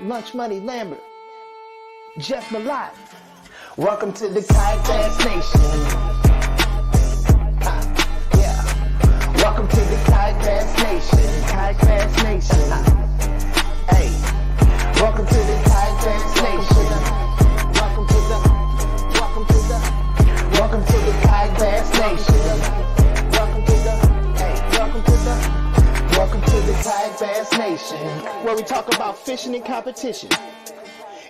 Lunch Money Lambert, Jeff Malott. Welcome to the Kayak Bass Nation. Yeah. Welcome to the Kayak Bass Nation. Kayak Bass Nation. Hey. Welcome to the Kayak Bass Nation. Welcome to the Kayak Bass Nation. Welcome to the Kayak Bass Nation, where we talk about fishing and competition.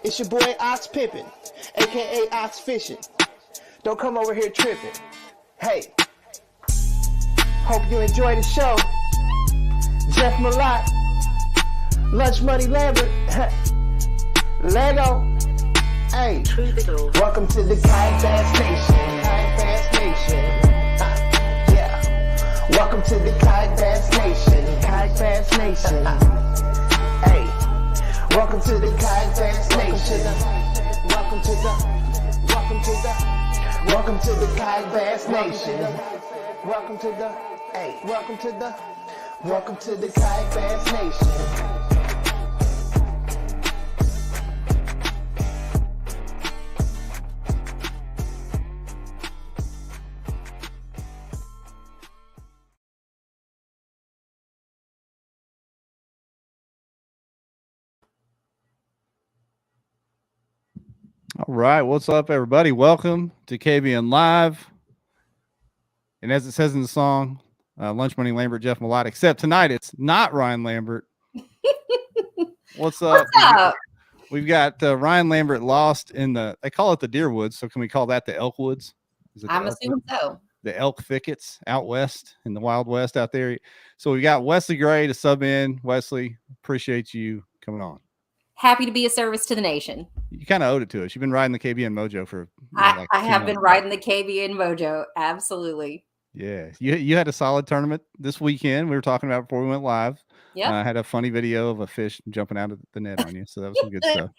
It's your boy Ox Pippin, aka Ox Fishing. Don't come over here tripping. Hey, hope you enjoy the show. Jeff Malott, Lunch Money Lambert, Lego. Hey, welcome to the Kayak Bass Nation. Kayak Bass Nation. Welcome to the Kayak Bass Nation. Kayak Bass Nation. Hey, welcome to the Kayak Bass Nation. Welcome to the Kayak Bass Nation. Welcome to the Kayak Bass Nation. All right, what's up, everybody? Welcome to KBN Live. And as it says in the song, Lunch Money Lambert, Jeff Malott, except tonight it's not Ryan Lambert. What's up? We've got Ryan Lambert lost in they call it the deer woods, so can we call that the elk woods? I'm assuming so. The elk thickets out west in the Wild West out there. So we got Wesley Gray to sub in. Wesley, appreciate you coming on. Happy to be a service to the nation. You kind of owed it to us. You've been riding the KBN Mojo for I have been riding the KBN Mojo. Absolutely. Yeah. You had a solid tournament this weekend. We were talking about before we went live. Yeah. I had a funny video of a fish jumping out of the net on you. So that was some good stuff.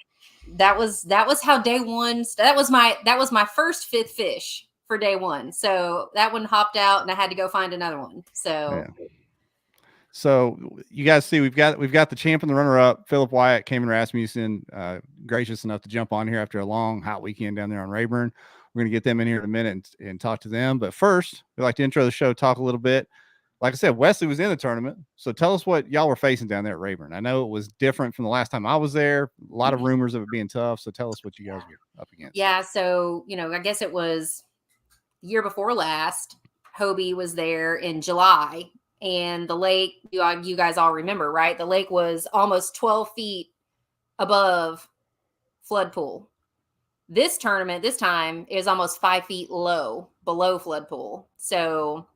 That was how day one. That was my first fifth fish for day one. So that one hopped out and I had to go find another one. So yeah. So you guys see, we've got the champ and the runner-up, Phillip, Wyatt, Caymen, Rasmussen, gracious enough to jump on here after a long, hot weekend down there on Rayburn. We're going to get them in here in a minute and talk to them. But first, we'd like to intro the show, talk a little bit. Like I said, Wesley was in the tournament. So tell us what y'all were facing down there at Rayburn. I know it was different from the last time I was there. A lot of rumors of it being tough. So tell us what you guys were up against. Yeah, so, I guess it was the year before last. Hobie was there in July. And the lake, you guys all remember, right? The lake was almost 12 feet above flood pool. This tournament, this time, is almost 5 feet below flood pool. So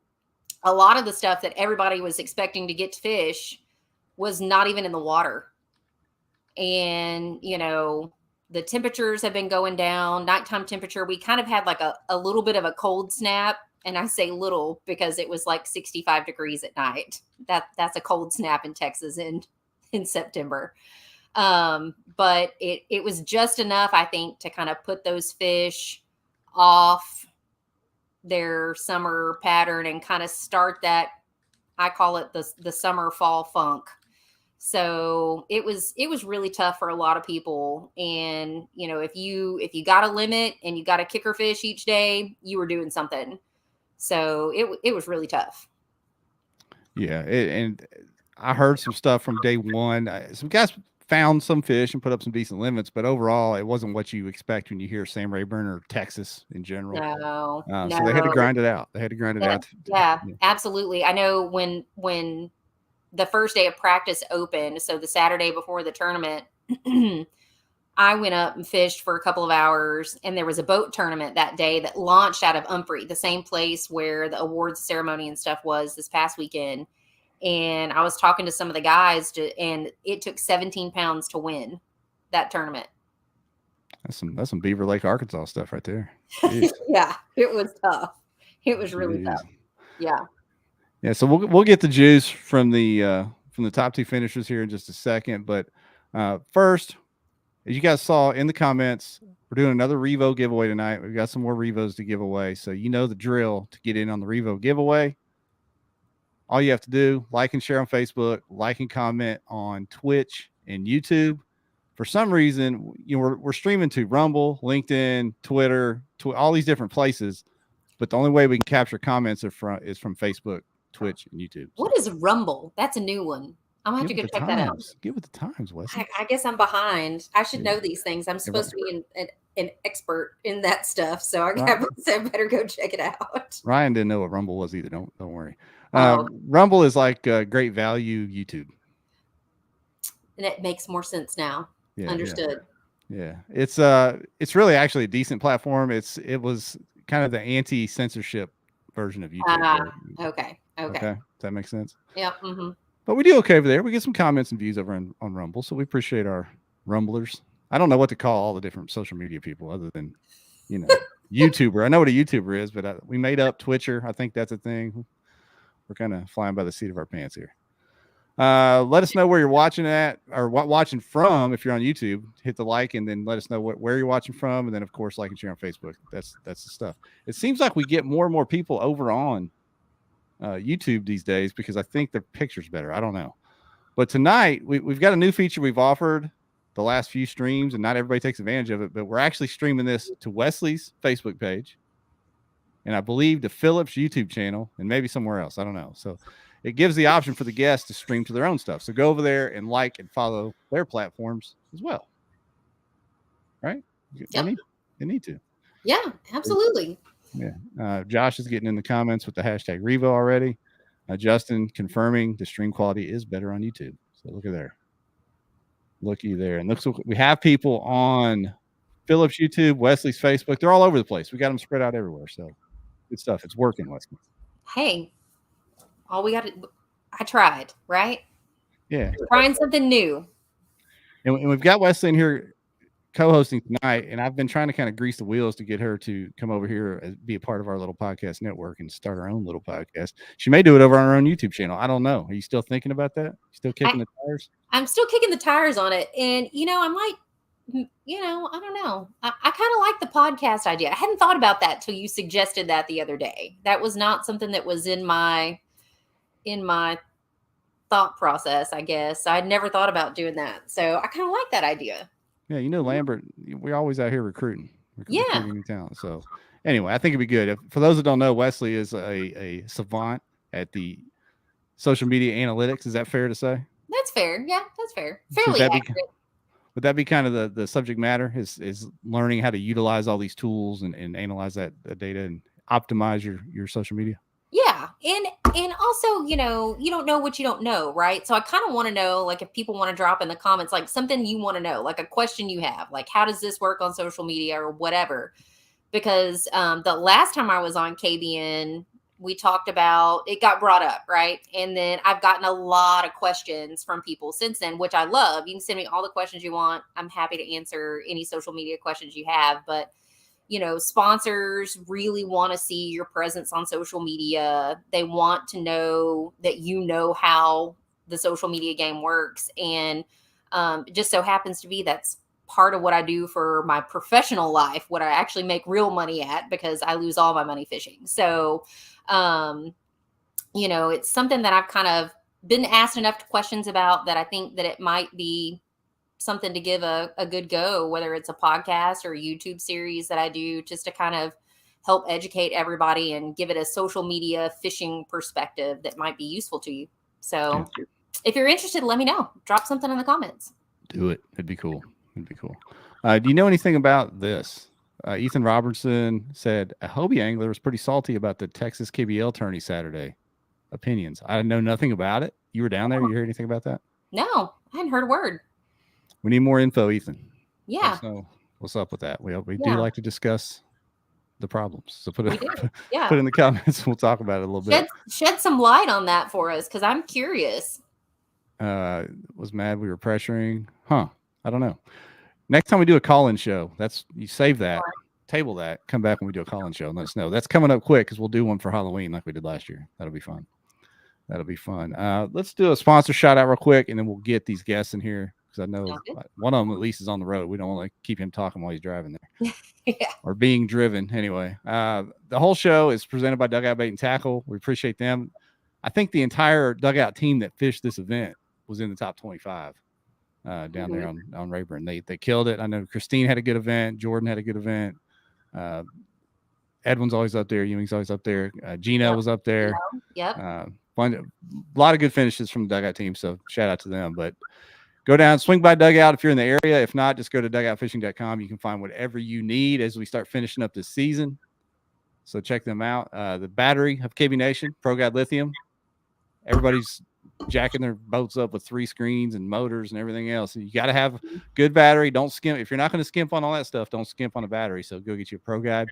a lot of the stuff that everybody was expecting to get to fish was not even in the water. And, the temperatures have been going down, nighttime temperature. We kind of had like a little bit of a cold snap. And I say little because it was like 65 degrees at night. That's a cold snap in Texas in September. But it was just enough, I think, to kind of put those fish off their summer pattern and kind of start that, I call it the summer fall funk. So it was really tough for a lot of people. And, if you got a limit and you got a kicker fish each day, you were doing something. So it was really tough. Yeah. And I heard some stuff from day one. Some guys found some fish and put up some decent limits, but overall it wasn't what you expect when you hear Sam Rayburn or Texas in general. No. So they had to grind it out. Yeah, absolutely. I know when the first day of practice opened, so the Saturday before the tournament, I went up and fished for a couple of hours, and there was a boat tournament that day that launched out of Umphrey, the same place where the awards ceremony and stuff was this past weekend. And I was talking to some of the guys, and it took 17 pounds to win that tournament. That's some Beaver Lake, Arkansas stuff right there. Yeah, it was tough. It was really tough. Yeah. Yeah. So we'll get the juice from the top two finishers here in just a second, but first. As you guys saw in the comments, we're doing another Revo giveaway tonight. We've got some more Revos to give away. So you know the drill to get in on the Revo giveaway. All you have to do, like and share on Facebook, like and comment on Twitch and YouTube. for some reason, we're streaming to Rumble, LinkedIn, Twitter, all these different places, but the only way we can capture comments is from Facebook, Twitch, and YouTube. What is Rumble? That's a new one. I'm gonna have to go check that out. Get with the times, Wesley. I guess I'm behind. I should know these things. I'm supposed to be an expert in that stuff, so I better go check it out. Ryan didn't know what Rumble was either. Don't worry. Rumble is like great value YouTube, and it makes more sense now. Yeah, understood. Yeah, it's really actually a decent platform. It was kind of the anti-censorship version of YouTube. Okay. Does that make sense? Yeah. Mm-hmm. But we do okay over there. We get some comments and views over on Rumble, so we appreciate our Rumblers. I don't know what to call all the different social media people other than, YouTuber. I know what a YouTuber is, but we made up Twitcher. I think that's a thing. We're kind of flying by the seat of our pants here. Let us know where you're watching at or watching from. If you're on YouTube, hit the like and then let us know where you're watching from. And then, of course, like and share on Facebook. That's the stuff. It seems like we get more and more people over on YouTube these days because I think their picture's better. I don't know. But tonight we've got a new feature we've offered the last few streams, and not everybody takes advantage of it, but we're actually streaming this to Wesley's Facebook page and I believe to Phillip's YouTube channel and maybe somewhere else. I don't know. So it gives the option for the guests to stream to their own stuff. So go over there and like and follow their platforms as well. Right? Yep. You need to. Yeah, absolutely. Yeah. Josh is getting in the comments with the hashtag Revo already. Justin confirming the stream quality is better on YouTube. So look at there. Looky there. And looks like we have people on Phillip's YouTube, Wesley's Facebook. They're all over the place. We got them spread out everywhere. So good stuff. It's working, Wesley. Hey, all we got to, I tried, right? Yeah. Trying something new. And we've got Wesley in here co-hosting tonight, and I've been trying to kind of grease the wheels to get her to come over here and be a part of our little podcast network and start her own little podcast. She may do it over on her own YouTube channel. I don't know. Are you still thinking about that? Still kicking the tires? I'm still kicking the tires on it. And, I'm like, I don't know. I kind of like the podcast idea. I hadn't thought about that till you suggested that the other day. That was not something that was in my thought process, I guess. I'd never thought about doing that. So I kind of like that idea. Yeah, Lambert, we're always out here recruiting yeah. Recruiting talent. So anyway, I think it'd be good. For those that don't know, Wesley is a savant at the social media analytics. Is that fair to say? That's fair. Yeah, that's fair. Fairly accurate. Would that be kind of the subject matter is learning how to utilize all these tools and analyze that data and optimize your social media? Yeah. And also, you don't know what you don't know, right? So I kind of want to know, like, if people want to drop in the comments, like something you want to know, like a question you have, like, how does this work on social media or whatever? Because the last time I was on KBN, we talked about, it got brought up, right? And then I've gotten a lot of questions from people since then, which I love. You can send me all the questions you want. I'm happy to answer any social media questions you have, but sponsors really want to see your presence on social media. They want to know that how the social media game works. And it just so happens to be that's part of what I do for my professional life, what I actually make real money at, because I lose all my money fishing. So, it's something that I've kind of been asked enough questions about that I think that it might be something to give a good go, whether it's a podcast or a YouTube series that I do, just to kind of help educate everybody and give it a social media fishing perspective that might be useful to you. So if you're interested, let me know. Drop something in the comments. Do it. It'd be cool. Do you know anything about this? Ethan Robertson said a Hobie angler was pretty salty about the Texas KBL tourney Saturday. Opinions. I know nothing about it. You were down there. You heard anything about that? No, I hadn't heard a word. We need more info, Ethan. Yeah. So what's up with that? We do like to discuss the problems. So put it in the comments. We'll talk about it a little bit. Shed some light on that for us, because I'm curious. Was mad we were pressuring. I don't know. Next time we do a call-in show, you save that, table that, come back when we do a call-in show and let us know. That's coming up quick because we'll do one for Halloween like we did last year. That'll be fun. Let's do a sponsor shout out real quick, and then we'll get these guests in here, because I know one of them at least is on the road. We don't want to keep him talking while he's driving there. Yeah. Or being driven. Anyway, the whole show is presented by Dugout Bait and Tackle. We appreciate them. I think the entire Dugout team that fished this event was in the top 25. down there on Rayburn. They killed it. I know Christine had a good event. Jordan had a good event. Edwin's always up there. Ewing's always up there. Gino was up there. Yep. A lot of good finishes from the Dugout team. So shout out to them. But go down, swing by Dugout if you're in the area. If not, just go to dugoutfishing.com. You can find whatever you need as we start finishing up this season. So check them out. The battery of KBN Nation, Pro Guide Lithium. Everybody's jacking their boats up with 3 screens and motors and everything else. So you got to have good battery. Don't skimp. If you're not going to skimp on all that stuff, don't skimp on a battery. So go get you a Pro Guide.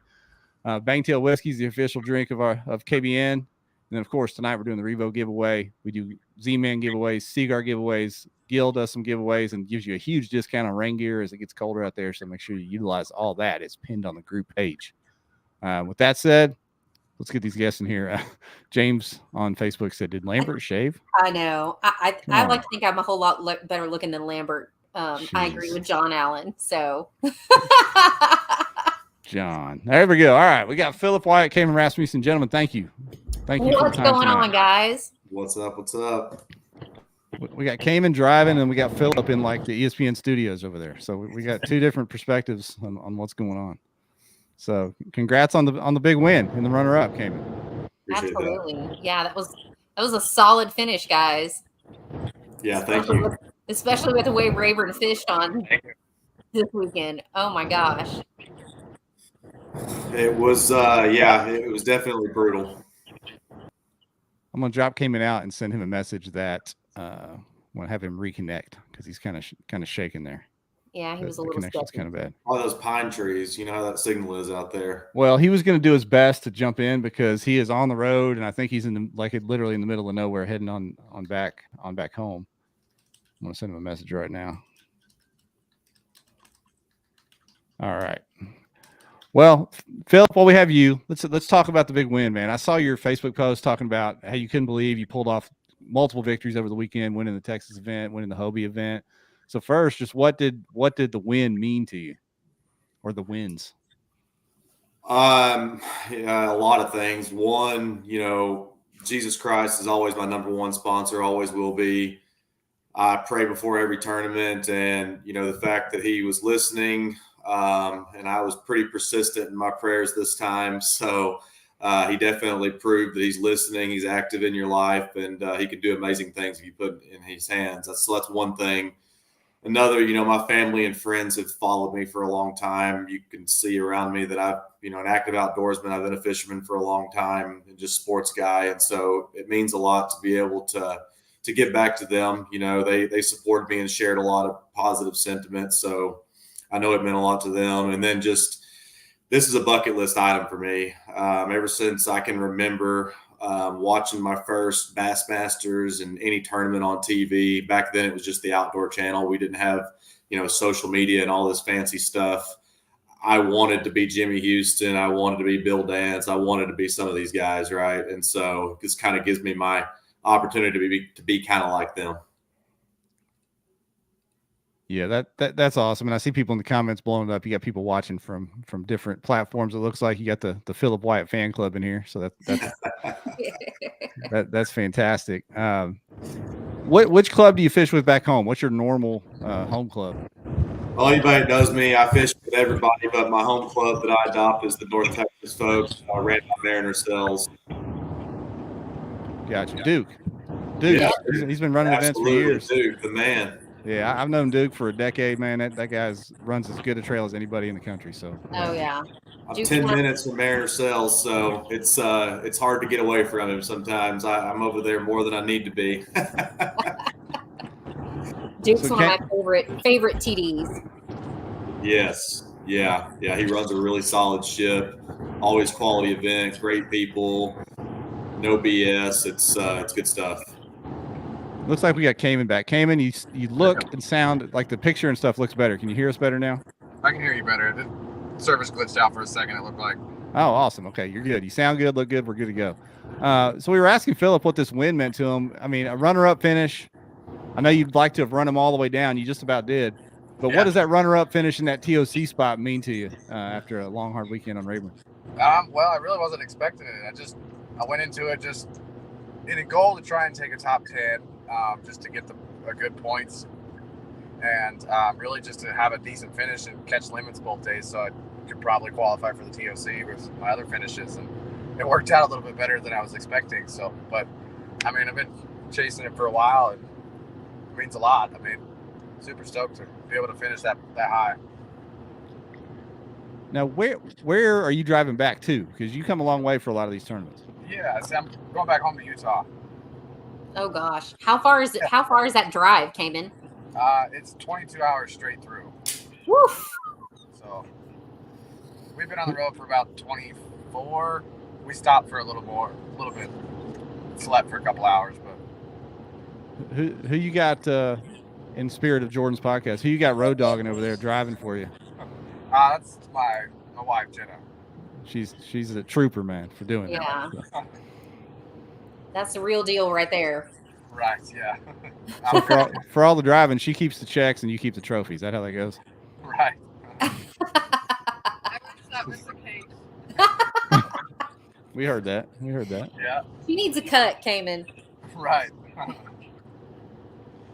Bangtail Whiskey is the official drink of KBN. And then, of course, tonight we're doing the Revo giveaway. We do Z-Man giveaways, Seaguar giveaways. Gill does some giveaways and gives you a huge discount on rain gear as it gets colder out there. So make sure you utilize all that. It's pinned on the group page. With that said, let's get these guests in here. James on Facebook said, "Did Lambert shave?" I know. I like to think I'm a whole lot better looking than Lambert. I agree with John Allen. So. John. There we go. All right. We got Phillip, Wyatt, Caymen, Rasmussen. Gentlemen, thank you. Thank you. What's going on, guys? What's up? What's up? We got Caymen driving, and we got Phillip in like the ESPN studios over there. So we got 2 different perspectives on what's going on. So congrats on the big win in the runner-up, Caymen. Absolutely. Yeah, that was a solid finish, guys. Yeah, thank you. Especially with the way Rayburn fished on this weekend. Oh my gosh. It was it was definitely brutal. I'm gonna drop Caymen out and send him a message that I want to have him reconnect because he's kind of shaking there. Yeah, he was a little connection's kind of bad. All those pine trees, you know how that signal is out there. Well, he was going to do his best to jump in because he is on the road, and I think he's literally in the middle of nowhere, heading on back home. I'm going to send him a message right now. All right. Well, Phillip, while we have you, let's talk about the big win, man. I saw your Facebook post talking about how you couldn't believe you pulled off multiple victories over the weekend, winning the Texas event, winning the Hobie event. So first, just what did the win mean to you, or the wins? Yeah, a lot of things. One, Jesus Christ is always my number one sponsor, always will be. I pray before every tournament, and the fact that he was listening, and I was pretty persistent in my prayers this time. So he definitely proved that he's listening. He's active in your life, and he can do amazing things if you put it in his hands. That's one thing. Another, my family and friends have followed me for a long time. You can see around me that I've, an active outdoorsman. I've been a fisherman for a long time and just sports guy. And so it means a lot to be able to give back to them. They supported me and shared a lot of positive sentiment. So I know it meant a lot to them. And then this is a bucket list item for me. Ever since I can remember, watching my first Bassmasters and any tournament on TV. Back then it was just the Outdoor Channel. We didn't have, social media and all this fancy stuff. I wanted to be Jimmy Houston. I wanted to be Bill Dance. I wanted to be some of these guys, right? And so this kind of gives me my opportunity to be kind of like them. Yeah, that's awesome. And I see people in the comments blowing it up. You got people watching from different platforms. It looks like you got the Phillip Wyatt fan club in here. So that's fantastic. Which club do you fish with back home? What's your normal home club? Well, anybody that knows me, I fish with everybody, but my home club that I adopt is the North Texas folks. I ran my Mariner cells. Gotcha. Duke. Yeah, he's been running events for years. Duke, the man. Yeah, I've known Duke for a decade, man. That guy runs as good a trail as anybody in the country. So. Oh yeah. I'm 10 minutes from Mariner cells, so it's hard to get away from him sometimes. I'm over there more than I need to be. Duke's one of my favorite TDs. Yes. Yeah. He runs a really solid ship. Always quality events, great people, no BS. It's good stuff. Looks like we got Caymen back. Caymen, you look and sound like the picture and stuff looks better. Can you hear us better now? I can hear you better. The service glitched out for a second, it looked like. Oh, awesome. Okay, you're good. You sound good, look good. We're good to go. So we were asking Phillip what this win meant to him. I mean, a runner-up finish. I know you'd like to have run him all the way down. You just about did. But What does that runner-up finish in that TOC spot mean to you after a long, hard weekend on Rayburn? Well, I really wasn't expecting it. I went into it just in a goal to try and take a top 10, just to get a good points. and really just to have a decent finish and catch limits both days, so I could probably qualify for the TOC with my other finishes. And it worked out a little bit better than I was expecting. So, but I mean, I've been chasing it for a while, and it means a lot. I mean, super stoked to be able to finish that high. Now, where are you driving back to? Because you come a long way for a lot of these tournaments. Yeah, so I'm going back home to Utah. Oh gosh, how far is it? How far is that drive, Caymen? It's 22 hours straight through. Woof. So we've been on the road for about 24. We stopped for a little bit. Slept for a couple hours, but Who you got in spirit of Jordan's podcast? Who you got road dogging over there driving for you? that's my wife, Jenna. She's a trooper, man, for doing that. Yeah. That's the real deal right there. Right, yeah. So for all the driving, she keeps the checks and you keep the trophies. Is that how that goes? Right. I wish that was the case. We heard that. Yeah. She needs a cut, Caymen. Right.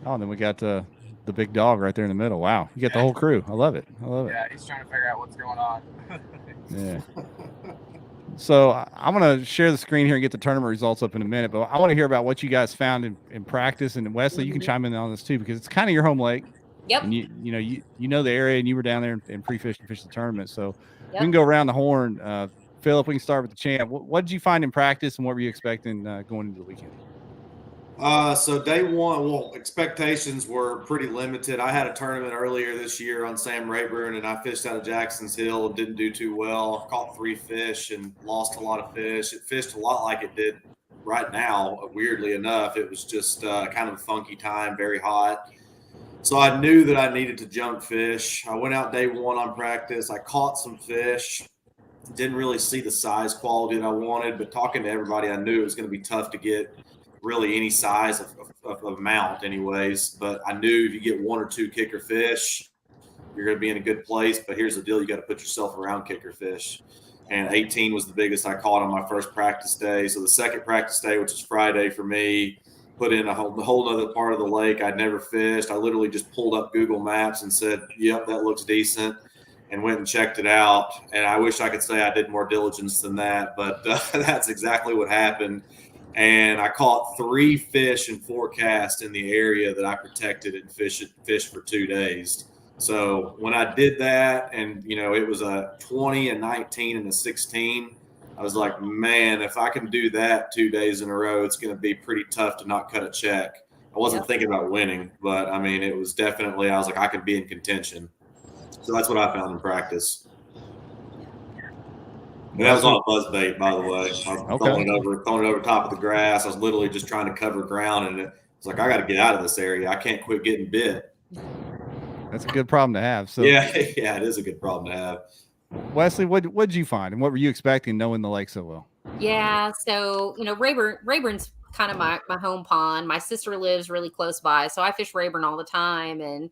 Oh, and then we got the big dog right there in the middle. Wow, you got the whole crew. I love it. Yeah, he's trying to figure out what's going on. Yeah. So I'm going to share the screen here and get the tournament results up in a minute, but I want to hear about what you guys found in practice. And Wesley, you can chime in on this too, because it's kind of your home lake. Yep. And you know the area, and you were down there and pre-fished and fished the tournament. So we Yep. can go around the horn. Phillip, we can start with the champ. What did you find in practice, and what were you expecting going into the weekend? So day one, well, expectations were pretty limited. I had a tournament earlier this year on Sam Rayburn, and I fished out of Jackson's Hill and didn't do too well. Caught 3 fish and lost a lot of fish. It fished a lot like it did right now, weirdly enough. It was just kind of a funky time, very hot. So I knew that I needed to jump fish. I went out day one on practice. I caught some fish. Didn't really see the size quality that I wanted, but talking to everybody, I knew it was going to be tough to get really any size of mount anyways. But I knew if you get 1 or 2 kicker fish, you're going to be in a good place. But here's the deal. You got to put yourself around kicker fish. And 18 was the biggest I caught on my first practice day. So the second practice day, which is Friday for me, put in the whole other part of the lake I'd never fished. I literally just pulled up Google Maps and said, yep, that looks decent, and went and checked it out. And I wish I could say I did more diligence than that, but that's exactly what happened. And I caught 3 fish in 4 casts in the area that I protected and fished for 2 days. So when I did that, and it was a 20, a 19, and a 16, I was like, man, if I can do that 2 days in a row, it's going to be pretty tough to not cut a check. I wasn't thinking about winning, but I mean, it was definitely, I was like, I could be in contention. So that's what I found in practice. And that was on a buzz bait, by the way. I was throwing it over top of the grass. I was literally just trying to cover ground, and it's like, I got to get out of this area. I can't quit getting bit. That's a good problem to have. So yeah, it is a good problem to have. Wesley, what did you find, and what were you expecting knowing the lake so well? Yeah, so Rayburn's kind of my home pond. My sister lives really close by, so I fish Rayburn all the time, and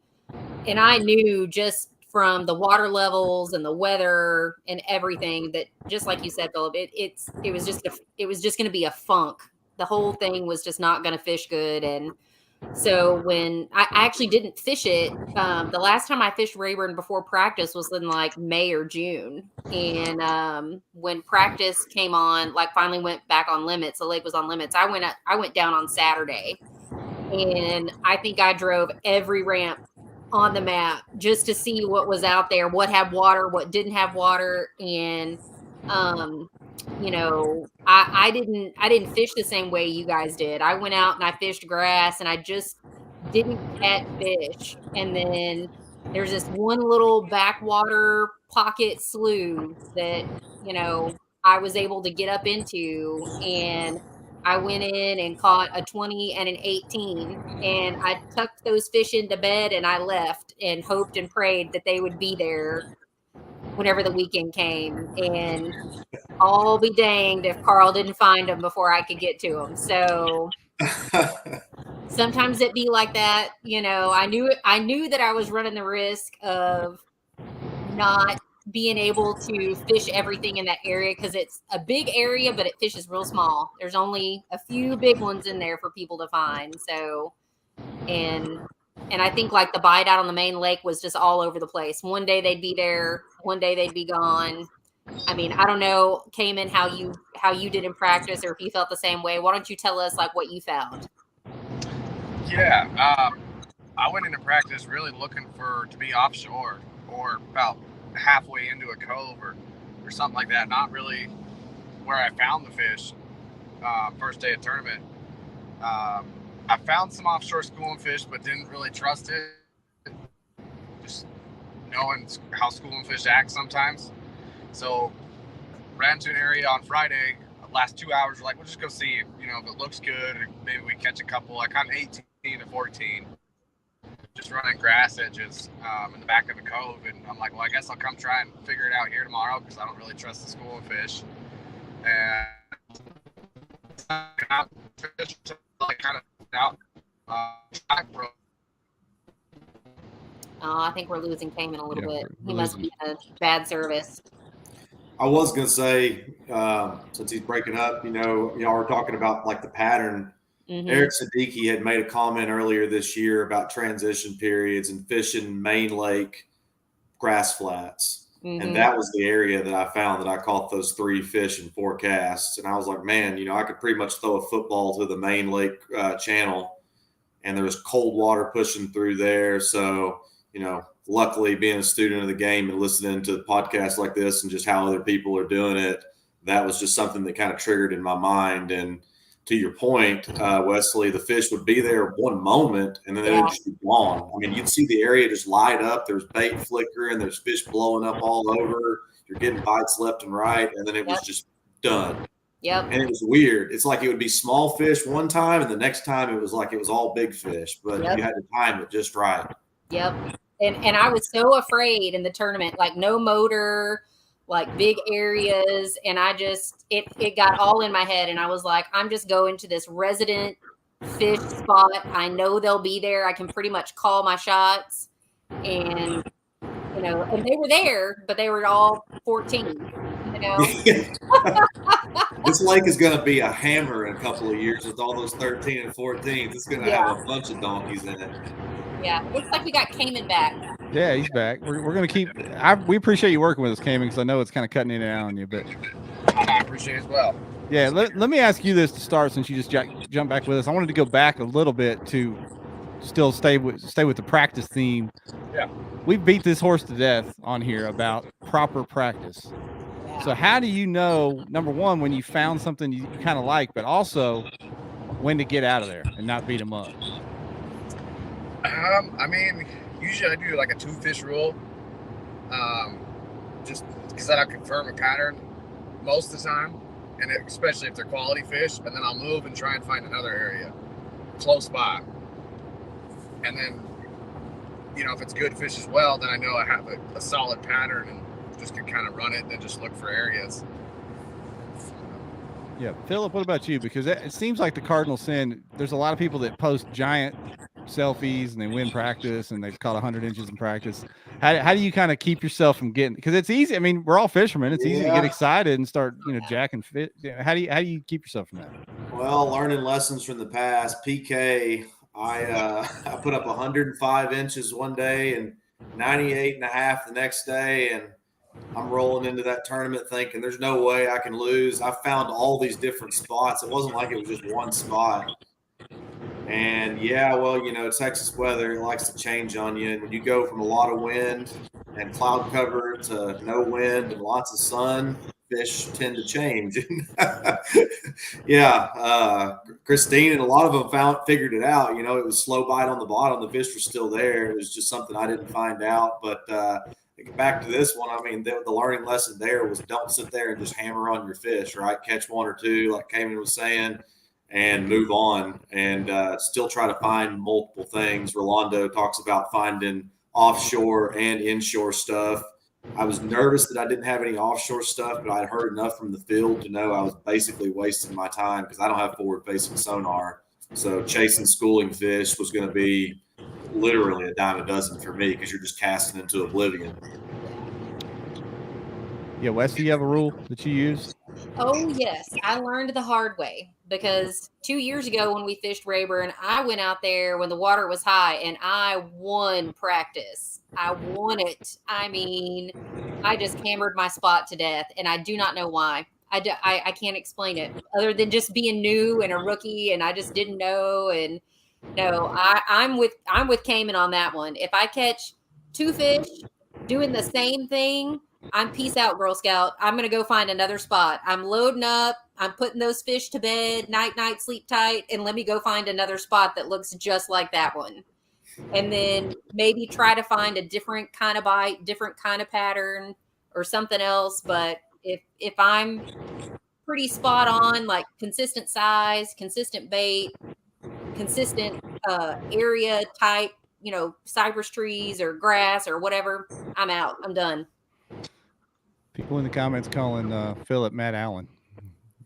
I knew just from the water levels and the weather and everything that, just like you said, Phillip, it was just going to be a funk. The whole thing was just not going to fish good. And so when I actually didn't fish it, the last time I fished Rayburn before practice was in like May or June. And when practice came on, like finally went back on limits, the lake was on limits. I went down on Saturday, and I think I drove every ramp on the map just to see what was out there, what had water, what didn't have water. And I didn't fish the same way you guys did. I went out and I fished grass, and I just didn't catch fish. And then there's this one little backwater pocket slough that I was able to get up into, and I went in and caught a 20 and an 18, and I tucked those fish into bed, and I left and hoped and prayed that they would be there whenever the weekend came. And I'll be danged if Carl didn't find them before I could get to them. So sometimes it be like that. I knew that I was running the risk of not being able to fish everything in that area, because it's a big area, but it fishes real small. There's only a few big ones in there for people to find. So, and And I think like the bite out on the main lake was just all over the place. One day they'd be there, one day they'd be gone. I mean, I don't know, Caymen, how you did in practice, or if you felt the same way. Why don't you tell us like what you found? Yeah, I went into practice really looking to be offshore or about halfway into a cove or something like that. Not really where I found the fish. First day of tournament, I found some offshore schooling fish, but didn't really trust it. Just knowing how schooling fish act sometimes. So ran to an area on Friday. Last 2 hours, we're like, we'll just go see if it looks good. Maybe we catch a couple. I caught 18 to 14, just running grass edges in the back of the cove. And I'm like, well, I guess I'll come try and figure it out here tomorrow because I don't really trust the schooling fish. And fish kind of out. I think we're losing Caymen a little bit. He we're must be in a bad service. I was going to say, since he's breaking up, y'all were talking about like the pattern. Mm-hmm. Eric Siddiqui had made a comment earlier this year about transition periods and fishing main lake grass flats. Mm-hmm. And that was the area that I found that I caught those 3 fish in 4 casts. And I was like, man, I could pretty much throw a football to the main lake channel, and there was cold water pushing through there. So, luckily being a student of the game and listening to podcasts like this and just how other people are doing it, that was just something that kind of triggered in my mind. And to your point, Wesley, the fish would be there one moment and then they would just be gone. I mean, you'd see the area just light up. There's bait flickering. There's fish blowing up all over. You're getting bites left and right. And then it was just done. Yep. And it was weird. It's like it would be small fish one time, and the next time it was like it was all big fish. But you had to time it just right. Yep. And I was so afraid in the tournament, like no motor, like big areas. And I just, it got all in my head. And I was like, I'm just going to this resident fish spot. I know they'll be there. I can pretty much call my shots. And, and they were there, but they were all 14, This lake is going to be a hammer in a couple of years with all those 13 and 14s. It's going to have a bunch of donkeys in it. Yeah, looks like we got Caymen back. Yeah, he's back. We're going to keep. We appreciate you working with us, Caymen, because I know it's kind of cutting in and out on you. But I appreciate it as well. Yeah, let me ask you this to start, since you just jumped back with us. I wanted to go back a little bit to still stay with the practice theme. Yeah, we beat this horse to death on here about proper practice. Yeah. So how do you know, number one, when you found something you kind of like, but also when to get out of there and not beat them up? I mean, usually I do like a 2-fish rule, just because then I confirm a pattern most of the time, and especially if they're quality fish, and then I'll move and try and find another area close by. And then, if it's good fish as well, then I know I have a solid pattern and just can kind of run it and then just look for areas. Yeah. Phillip, what about you? Because it seems like the cardinal sin, there's a lot of people that post giant selfies and they win practice and they've caught 100 inches in practice. How do you kind of keep yourself from getting, because it's easy. I mean, we're all fishermen. It's easy to get excited and start, jacking fit. How do you keep yourself from that? Well, learning lessons from the past. PK, I put up 105 inches one day and 98 and a half the next day. And I'm rolling into that tournament thinking there's no way I can lose. I found all these different spots. It wasn't like it was just one spot. And Texas weather, it likes to change on you. And when you go from a lot of wind and cloud cover to no wind and lots of sun, fish tend to change. Christine and a lot of them figured it out. It was slow bite on the bottom. The fish were still there. It was just something I didn't find out. But back to this one, I mean, the learning lesson there was don't sit there and just hammer on your fish, right? Catch 1 or 2, like Caymen was saying, and move on, and still try to find multiple things. Rolando talks about finding offshore and inshore stuff. I was nervous that I didn't have any offshore stuff, but I'd heard enough from the field to know I was basically wasting my time because I don't have forward-facing sonar. So chasing schooling fish was going to be literally a dime a dozen for me because you're just casting into oblivion. Yeah, Wes, do you have a rule that you use? Oh, yes. I learned the hard way because 2 years ago when we fished Rayburn, I went out there when the water was high and I won practice. I won it. I mean, I just hammered my spot to death, and I do not know why. I can't explain it other than just being new and a rookie, and I just didn't know. And no, I'm with Caymen on that one. If I catch 2 fish doing the same thing, I'm peace out, Girl Scout. I'm going to go find another spot. I'm loading up. I'm putting those fish to bed. Night, night, sleep tight. And let me go find another spot that looks just like that one. And then maybe try to find a different kind of bite, different kind of pattern or something else. But if I'm pretty spot on, like consistent size, consistent bait, consistent area type, cypress trees or grass or whatever, I'm out. I'm done. People in the comments calling Phillip Matt Allen.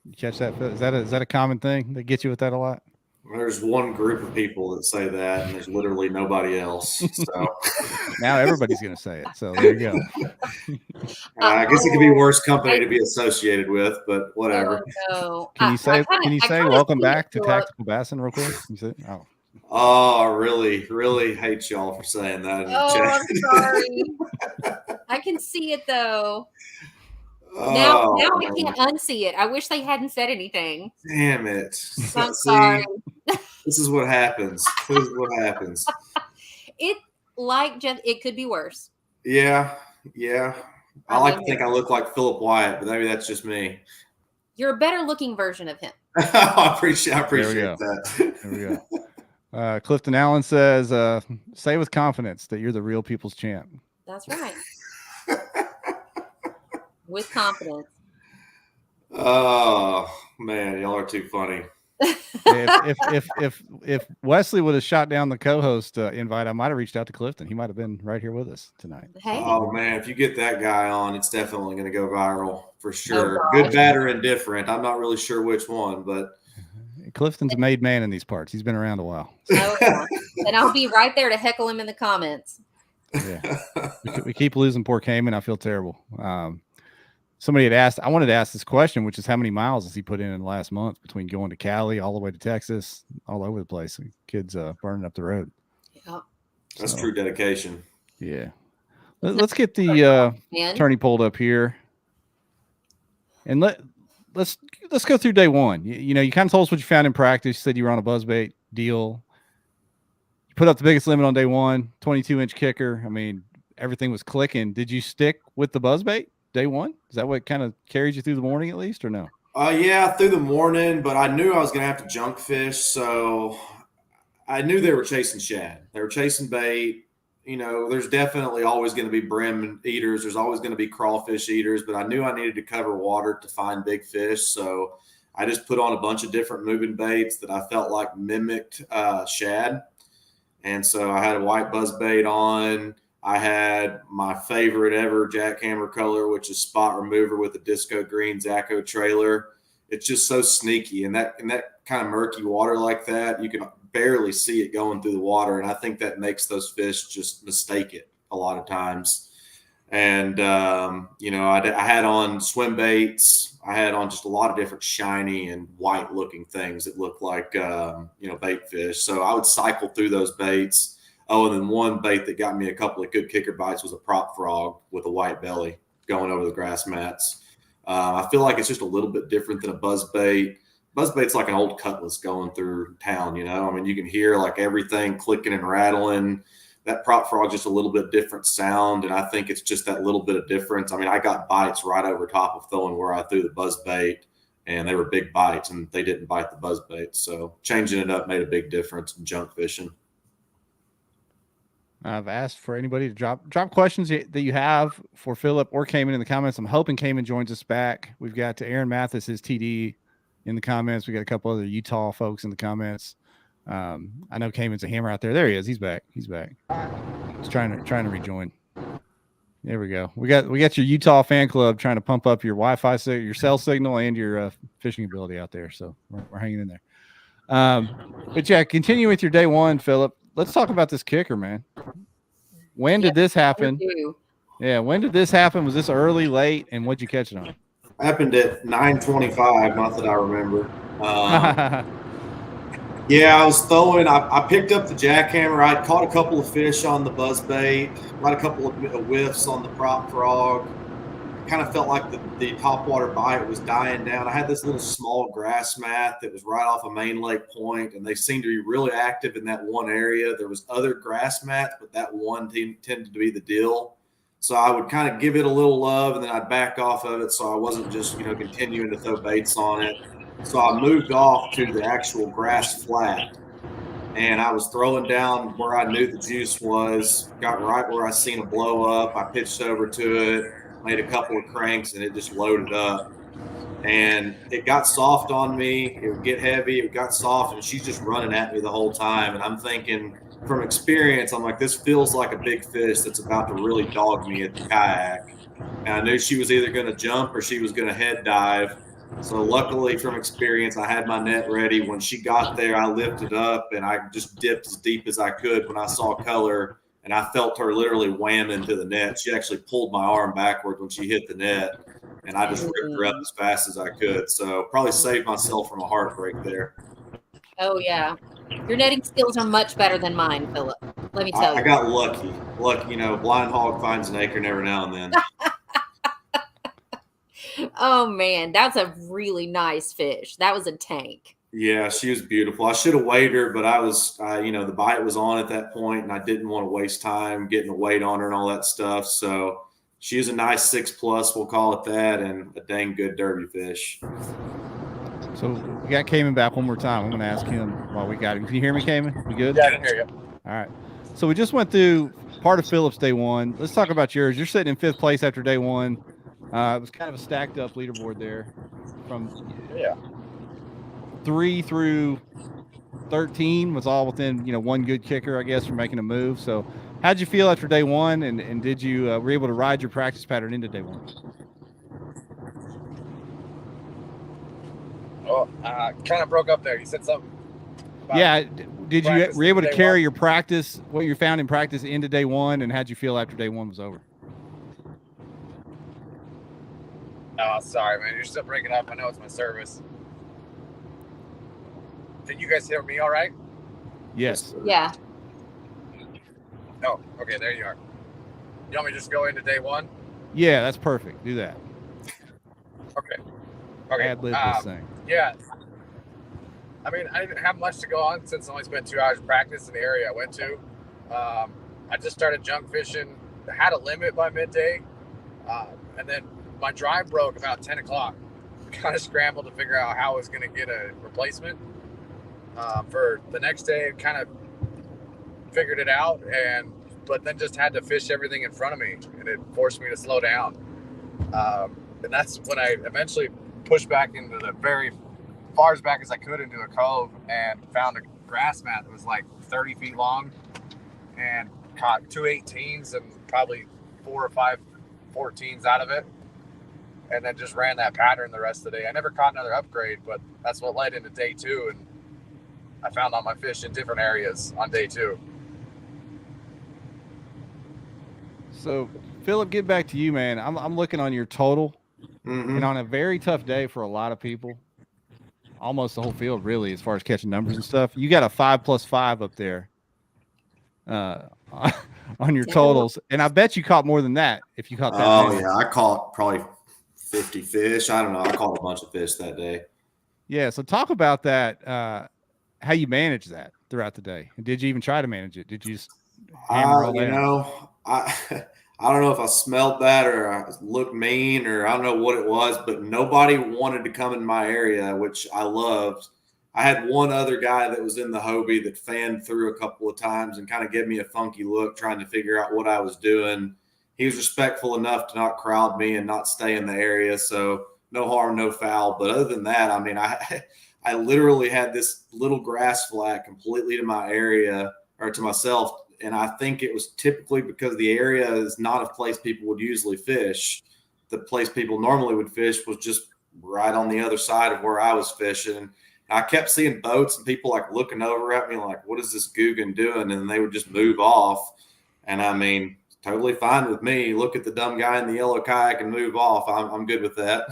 You catch that? Is that a common thing? They get you with that a lot? There's one group of people that say that, and there's literally nobody else. So now everybody's going to say it. So there you go. I guess it could be worse company to be associated with, but whatever. No. Can you say welcome back to Tactical Bassin real quick? You say, Oh, I really hate y'all for saying that. In the chat. I'm sorry. I can see it though. Now I can't unsee it. I wish they hadn't said anything. Damn it. I'm sorry. This is what happens. It could be worse. Yeah. I like to think I look like Phillip Wyatt, but maybe that's just me. You're a better looking version of him. I appreciate that. There we go. Clifton Allen says, say with confidence that you're the real people's champ. That's right. With confidence. Oh man, y'all are too funny. If Wesley would have shot down the co-host invite, I might have reached out to Clifton. He might have been right here with us tonight. Hey. Oh man, if you get that guy on, it's definitely going to go viral for sure. Good, bad, or indifferent. I'm not really sure which one, but Clifton's a made man in these parts. He's been around a while. Oh, yeah. And I'll be right there to heckle him in the comments. Yeah, we keep losing poor Caymen. I feel terrible. Somebody had asked, I wanted to ask this question, which is how many miles has he put in the last month between going to Cali all the way to Texas, all over the place. Kids burning up the road. Yeah. That's true dedication. Yeah. Let's get the tourney pulled up here. And let's go through day one. You kind of told us what you found in practice. You said you were on a buzzbait deal. You put up the biggest limit on day one, 22-inch kicker. I mean, everything was clicking. Did you stick with the buzzbait day one? Is that what kind of carries you through the morning at least, or no? Yeah, through the morning, but I knew I was going to have to junk fish, so I knew they were chasing shad. They were chasing bait. There's definitely always going to be brim eaters. There's always going to be crawfish eaters, but I knew I needed to cover water to find big fish, so I just put on a bunch of different moving baits that I felt like mimicked shad. And so I had a white buzzbait on. I had my favorite ever jackhammer color, which is Spot Remover with a disco green Zacho trailer. It's just so sneaky. And that kind of murky water like that, you can barely see it going through the water. And I think that makes those fish just mistake it a lot of times. And, I had on swim baits. I had on just a lot of different shiny and white looking things that look like, bait fish. So I would cycle through those baits. Oh, and then one bait that got me a couple of good kicker bites was a prop frog with a white belly going over the grass mats. I feel like it's just a little bit different than a buzzbait. Buzzbait's like an old cutlass going through town, I mean, you can hear like everything clicking and rattling. That prop frog just a little bit different sound, and I think it's just that little bit of difference. I mean, I got bites right over top of throwing where I threw the buzzbait, and they were big bites, and they didn't bite the buzzbait. So changing it up made a big difference in junk fishing. I've asked for anybody to drop questions that you have for Phillip or Caymen in the comments. I'm hoping Caymen joins us back. We've got Aaron Mathis, his TD, in the comments. We got a couple other Utah folks in the comments. I know Caymen's a hammer out there. There he is. He's back. He's trying to rejoin. There we go. We got your Utah fan club trying to pump up your Wi-Fi, your cell signal, and your fishing ability out there. So we're hanging in there. But yeah, continue with your day one, Phillip. Let's talk about this kicker, man. When did this happen? Yeah. When did this happen? Was this early, late, and what'd you catch it on? Happened at 9:25. Not that I remember. Yeah, I was throwing. I picked up the jackhammer. I'd caught a couple of fish on the buzzbait, got a couple of whiffs on the prop frog. I kind of felt like the topwater bite was dying down. I had this little small grass mat that was right off a main lake point, and they seemed to be really active in that one area. There was other grass mats, but that one tended to be the deal. So I would kind of give it a little love, and then I'd back off of it, so I wasn't just continuing to throw baits on it. So I moved off to the actual grass flat, and I was throwing down where I knew the juice was, got right where I seen a blow up. I pitched over to it, made a couple of cranks, and it just loaded up. And it got soft on me. It would get heavy. It got soft, and she's just running at me the whole time. And I'm thinking, from experience, I'm like, this feels like a big fish that's about to really dog me at the kayak. And I knew she was either going to jump or she was going to head dive. So luckily, from experience, I had my net ready. When she got there, I lifted up and I just dipped as deep as I could when I saw color. And I felt her literally wham into the net. She actually pulled my arm backward when she hit the net, and I just ripped her up as fast as I could. So probably saved myself from a heartbreak there. Oh yeah, your netting skills are much better than mine, Phillip. Let me tell you. I got lucky. Blind hog finds an acorn every now and then. Oh man, that's a really nice fish. That was a tank. Yeah, she was beautiful. I should have weighed her, but the bite was on at that point, and I didn't want to waste time getting a weight on her and all that stuff. So she was a nice 6+, we'll call it that, and a dang good derby fish. So we got Caymen back one more time. I'm going to ask him while we got him. Can you hear me, Caymen? We good? Yeah, I can hear you. All right. So we just went through part of Phillip's day one. Let's talk about yours. You're sitting in 5th place after day one. It was kind of a stacked up leaderboard there from 3 through 13 was all within, one good kicker, I guess, for making a move. So how'd you feel after day one? And did you were able to ride your practice pattern into day one? Oh, kind of broke up there. You said something. Yeah. Did you were able to carry your practice, what you found in practice, into day one? And how'd you feel after day one was over? Oh, sorry, man. You're still breaking up. I know it's my service. Did you guys hear me all right? Yes. Yeah. Oh, okay. There you are. You want me to just go into day one? Yeah, that's perfect. Do that. Okay. Ad-lib this thing. Yeah. I mean, I didn't have much to go on since I only spent 2 hours practice in the area I went to. I just started junk fishing. I had a limit by midday. And then my drive broke about 10 o'clock. Kind of scrambled to figure out how I was going to get a replacement. For the next day, kind of figured it out, but then just had to fish everything in front of me, and it forced me to slow down. And that's when I eventually pushed back into the very far as back as I could into a cove and found a grass mat that was like 30 feet long and caught 2 18s and probably 4 or 5 14s out of it. And then just ran that pattern the rest of the day. I never caught another upgrade, but that's what led into day 2. And I found all my fish in different areas on day 2. So, Phillip, get back to you, man. I'm looking on your total, Mm-hmm. and on a very tough day for a lot of people, almost the whole field, really, as far as catching numbers and stuff, you got a 5+5 up there on your totals. And I bet you caught more than that if you caught that. Oh, yeah. I caught probably 50 fish. I don't know. I caught a bunch of fish that day. Yeah. So talk about that, how you manage that throughout the day. And did you even try to manage it? Did you just hammer all that? I don't know if I smelled that or I looked mean or I don't know what it was, but nobody wanted to come in my area, which I loved. I had one other guy that was in the Hobie that fanned through a couple of times and kind of gave me a funky look trying to figure out what I was doing. He was respectful enough to not crowd me and not stay in the area. So no harm, no foul. But other than that, I mean, I literally had this little grass flat completely to my area or to myself. And I think it was typically because the area is not a place people would usually fish. The place people normally would fish was just right on the other side of where I was fishing. And I kept seeing boats and people like looking over at me like, what is this Googan doing? And they would just move off. And I mean, totally fine with me. Look at the dumb guy in the yellow kayak and move off. I'm good with that.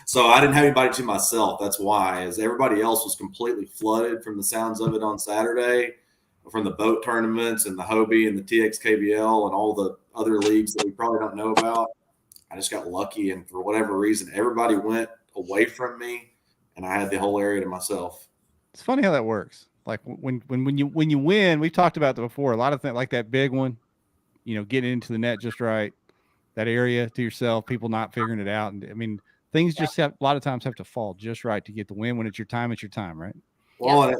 So I didn't have anybody to myself. That's why, as everybody else was completely flooded from the sounds of it on Saturday, from the boat tournaments and the Hobie and the TXKBL and all the other leagues that we probably don't know about. I just got lucky, and for whatever reason, everybody went away from me, and I had the whole area to myself. It's funny how that works. Like when you win, we've talked about that before. A lot of things like that big one, you know, getting into the net just right, that area to yourself, people not figuring it out. And I mean, things just have a lot of times have to fall just right to get the win. When it's your time, right? Well,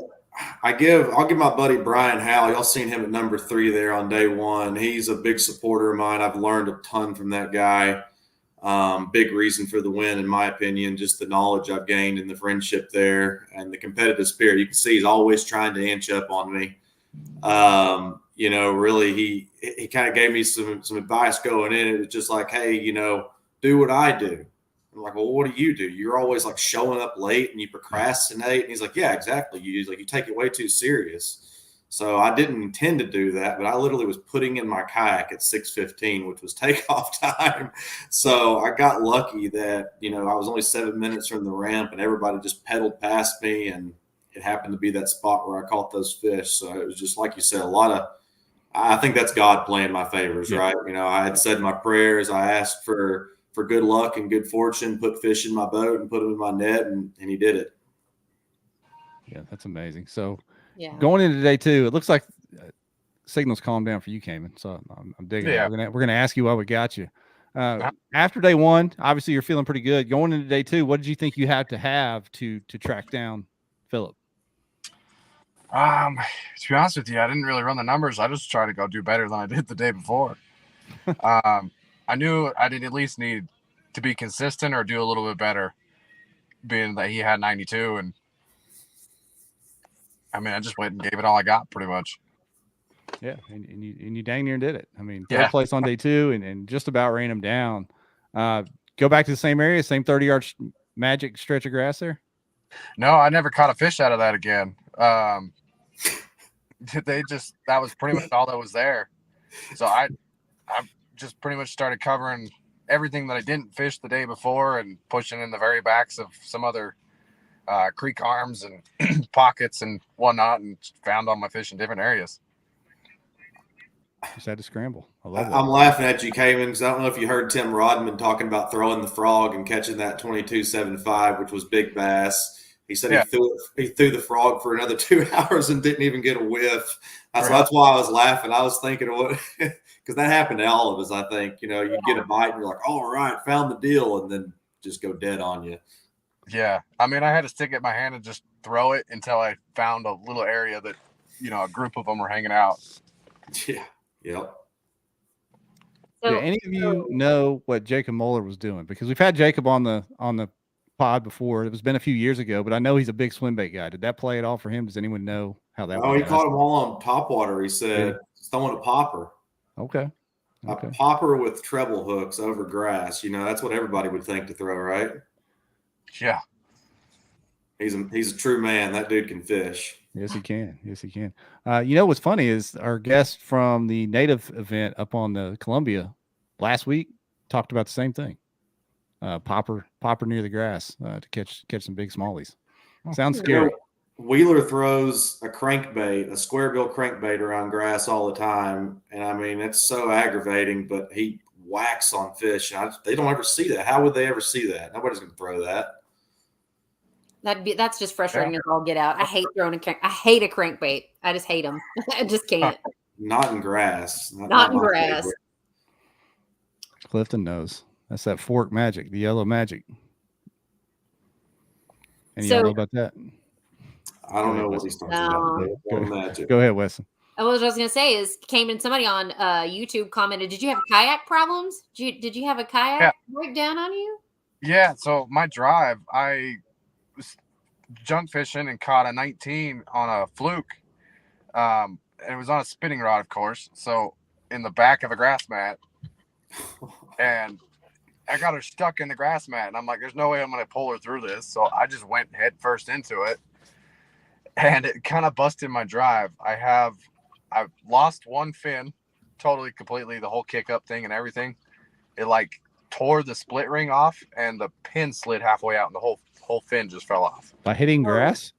I'll give my buddy Brian Howell. Y'all seen him at number 3 there on day one. He's a big supporter of mine. I've learned a ton from that guy. Big reason for the win, in my opinion, just the knowledge I've gained and the friendship there and the competitive spirit. You can see he's always trying to inch up on me. You know, really, he kind of gave me some advice going in. It was just like, hey, you know, do what I do. I'm like, well, what do? You're always like showing up late and you procrastinate. And he's like, yeah, exactly. You take it way too serious. So I didn't intend to do that, but I literally was putting in my kayak at 6:15, which was takeoff time. So I got lucky that, you know, I was only 7 minutes from the ramp and everybody just pedaled past me, and it happened to be that spot where I caught those fish. So it was just like you said, I think that's God playing my favors, right? You know, I had said my prayers. I asked for good luck and good fortune, put fish in my boat and put them in my net, and he did it. Yeah, that's amazing. So Going into day 2, it looks like signals calmed down for you, Caymen. So I'm digging it. We're gonna ask you why we got you. After day 1, obviously you're feeling pretty good. Going into day 2, what did you think you had to have to track down Phillip? To be honest with you, I didn't really run the numbers. I just tried to go do better than I did the day before. I knew I did at least need to be consistent or do a little bit better, being that he had 92. And I mean, I just went and gave it all I got pretty much. Yeah. And you dang near did it. I mean, third place on day 2 and just about ran him down. Go back to the same area, same 30-yard magic stretch of grass there. No, I never caught a fish out of that again. That was pretty much all that was there. So I just pretty much started covering everything that I didn't fish the day before and pushing in the very backs of some other creek arms and pockets and whatnot, and found all my fish in different areas. Just had to scramble. I love that. I'm laughing at you, Caymen, because I don't know if you heard Tim Rodman talking about throwing the frog and catching that 22.75, which was big bass. He said he threw the frog for another 2 hours and didn't even get a whiff. So that's why I was laughing. I was thinking of what, because that happened to all of us, I think. You know, you get a bite and you're like, all right, found the deal, and then just go dead on you. Yeah. I mean, I had to stick it in my hand and just throw it until I found a little area that, you know, a group of them were hanging out. Yeah. Yep. So, do any of you know what Jacob Moeller was doing? Because we've had Jacob on the pod before. It was been a few years ago, but I know he's a big swim bait guy. Did that play at all for him? Does anyone know how that? Oh, he caught them all on topwater. He said throwing a popper. Okay. A popper with treble hooks over grass. You know, that's what everybody would think to throw, right? Yeah. He's a true man. That dude can fish. Yes, he can. Yes, he can. You know what's funny is our guest from the native event up on the Columbia last week talked about the same thing. Popper near the grass to catch some big smallies. Sounds scary. Wheeler throws a crankbait, a square bill crankbait around grass all the time. And I mean, it's so aggravating, but he whacks on fish. They don't ever see that. How would they ever see that? Nobody's going to throw that. That's just frustrating as all get out. I hate throwing I hate a crankbait. I just hate them. I just can't. Not in grass. Not in grass. Favorite. Clifton knows. That's that fork magic, the yellow magic. And you know about that? I don't know what he's talking about. Magic. Go ahead, Wesson. What I was going to say is, somebody on YouTube commented, did you have kayak problems? Did you have a kayak break down on you? Yeah, so my drive, I was junk fishing and caught a 19 on a fluke. And it was on a spinning rod, of course. So in the back of a grass mat. And I got her stuck in the grass mat. And I'm like, there's no way I'm going to pull her through this. So I just went head first into it. And it kind of busted my drive. I've lost one fin totally, completely, the whole kick up thing and everything, it like tore the split ring off, and the pin slid halfway out, and the whole fin just fell off. By hitting grass?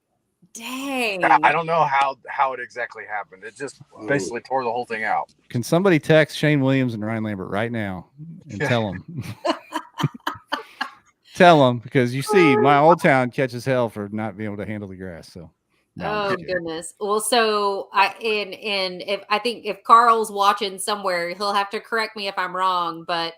Dang. I don't know how it exactly happened. It just basically tore the whole thing out. Can somebody text Shane Williams and Ryan Lambert right now and tell them? Tell them, because you see, my old town catches hell for not being able to handle the grass. So, no, I'm Oh just kidding. goodness. Well, so I think if Carl's watching somewhere, he'll have to correct me if I'm wrong. But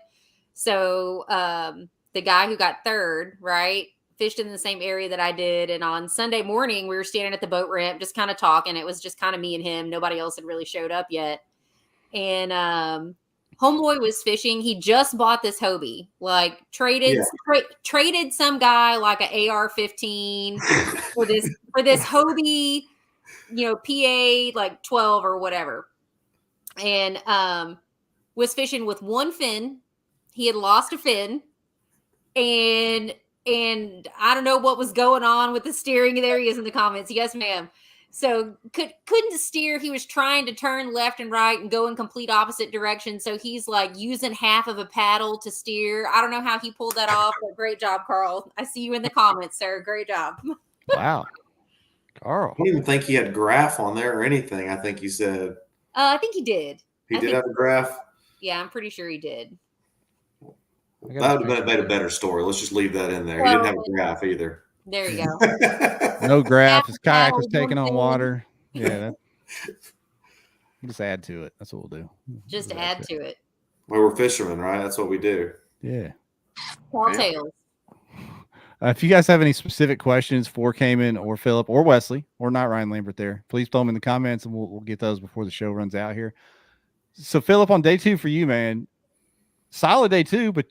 so the guy who got third, right, fished in the same area that I did, and on Sunday morning we were standing at the boat ramp, just kind of talking. It was just kind of me and him. Nobody else had really showed up yet, and homeboy was fishing. He just bought this Hobie, like traded some guy like an AR-15 for this Hobie, PA like 12 or whatever, and was fishing with one fin. He had lost a fin, and I don't know what was going on with the steering. There he is in the comments. Yes, ma'am. So couldn't steer. He was trying to turn left and right and go in complete opposite direction. So he's like using half of a paddle to steer. I don't know how he pulled that off, but great job, Carl. I see you in the comments, sir. Great job. Wow. Carl. I don't even think he had graph on there or anything. I think you said. I think he did. He did have a graph? Yeah, I'm pretty sure he did. That would have made a better story. Let's just leave that in there. He didn't have a graph either. There you go. No graph. His kayak was taking on water. Yeah. Just add to it. That's what we'll do. Just add to it. Well, we're fishermen, right? That's what we do. Yeah. Tall tales. If you guys have any specific questions for Caymen or Phillip or Wesley or not Ryan Lambert there, please throw them in the comments and we'll get those before the show runs out here. So Phillip, on day 2 for you, man, solid day 2, but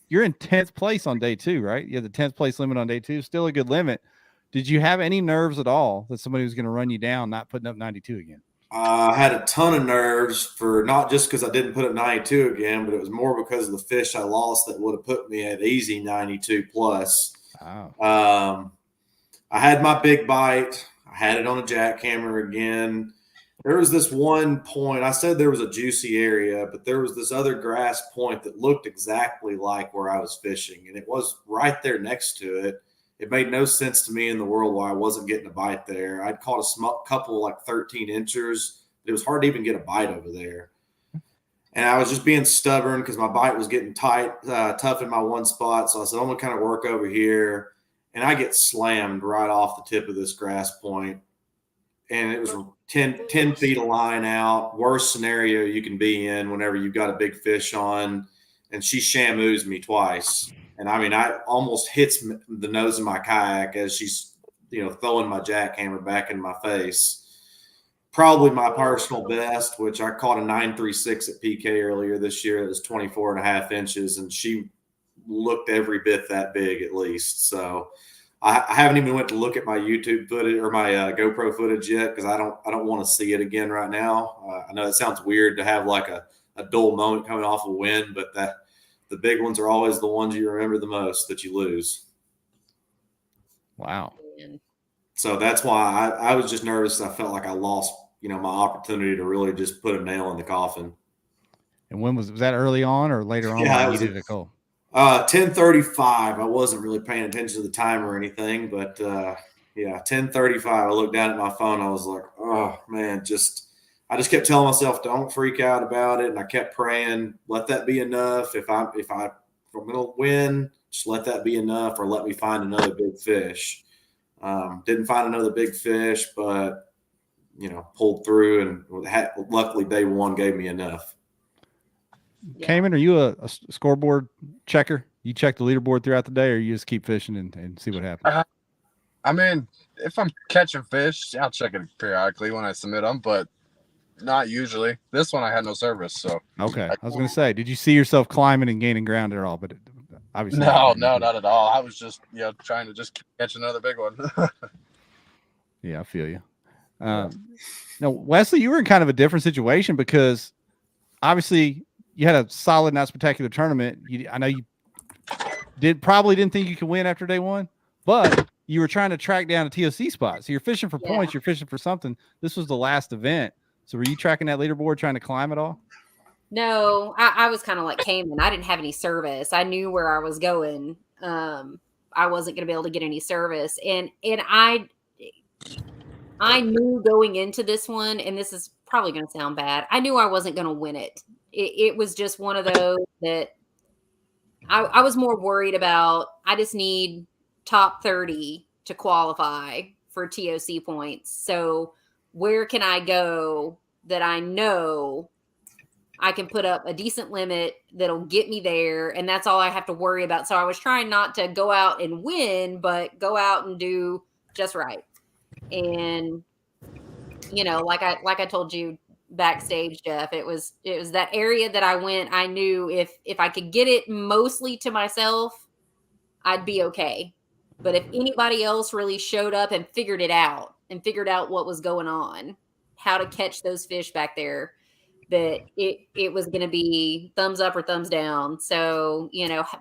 you're in 10th place on day 2, right? You have the 10th place limit on day 2, still a good limit. Did you have any nerves at all that somebody was going to run you down, not putting up 92 again? I had a ton of nerves, for not just because I didn't put up 92 again, but it was more because of the fish I lost that would have put me at easy 92 plus. Wow. I had my big bite. I had it on a jackhammer again. There was this one point, I said there was a juicy area, but there was this other grass point that looked exactly like where I was fishing, and it was right there next to it. It made no sense to me in the world why I wasn't getting a bite there. I'd caught a couple like 13 inchers. It was hard to even get a bite over there. And I was just being stubborn because my bite was getting tight, tough in my one spot. So I said, I'm going to kind of work over here. And I get slammed right off the tip of this grass point. And it was 10 feet of line out. Worst scenario you can be in whenever you've got a big fish on. And she shamoos me twice. And I mean, I almost hits the nose of my kayak as she's, throwing my jackhammer back in my face. Probably my personal best, which I caught a 936 at PK earlier this year. It was 24.5 inches, and she looked every bit that big at least. So I haven't even went to look at my YouTube footage or my GoPro footage yet because I don't want to see it again right now. I know it sounds weird to have like a dull moment coming off a win, but the big ones are always the ones you remember the most that you lose. Wow. So that's why I was just nervous. I felt like I lost, my opportunity to really just put a nail in the coffin. And when was that early on or later on? Yeah, you needed a call. 10:35. I wasn't really paying attention to the time or anything, but 10:35. I looked down at my phone. I was like, oh man, I just kept telling myself, don't freak out about it. And I kept praying, let that be enough. If I'm going to win, just let that be enough, or let me find another big fish. Didn't find another big fish, but, pulled through, and luckily day 1 gave me enough. Yeah. Caymen, are you a scoreboard checker? You check the leaderboard throughout the day, or you just keep fishing and see what happens? I mean, if I'm catching fish, I'll check it periodically when I submit them, but not usually. This one I had no service, so. Okay. I was going to say, did you see yourself climbing and gaining ground at all? But obviously. No, not at all. I was just, trying to just catch another big one. Yeah, I feel you. Now, Wesley, you were in kind of a different situation because obviously you had a solid, not spectacular tournament. I know you probably didn't think you could win after day 1, but you were trying to track down a TOC spot. So you're fishing for points. You're fishing for something. This was the last event. So were you tracking that leaderboard, trying to climb it all? No, I was kind of like Caymen. I didn't have any service. I knew where I was going. I wasn't going to be able to get any service, and I knew going into this one, and this is probably going to sound bad. I knew I wasn't going to win it. It was just one of those that I was more worried about. I just need top 30 to qualify for TOC points. So where can I go that I know I can put up a decent limit that'll get me there, and that's all I have to worry about. So I was trying not to go out and win, but go out and do just right. And like I told you backstage, Jeff, it was that area that I went. I knew if I could get it mostly to myself, I'd be okay. But if anybody else really showed up and figured out what was going on, how to catch those fish back there, that it was going to be thumbs up or thumbs down. So,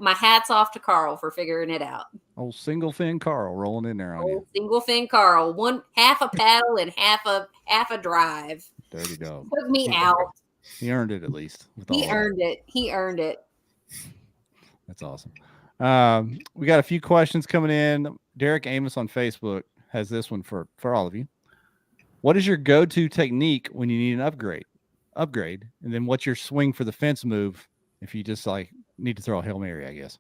my hat's off to Carl for figuring it out. Old single fin Carl rolling in there on you. Single fin Carl, half a paddle and half a drive. Dirty dog. Took me out. He earned it at least. He earned it. That's awesome. We got a few questions coming in. Derek Amos on Facebook has this one for all of you. What is your go-to technique when you need an upgrade? And then what's your swing for the fence move if you just need to throw a Hail Mary, I guess?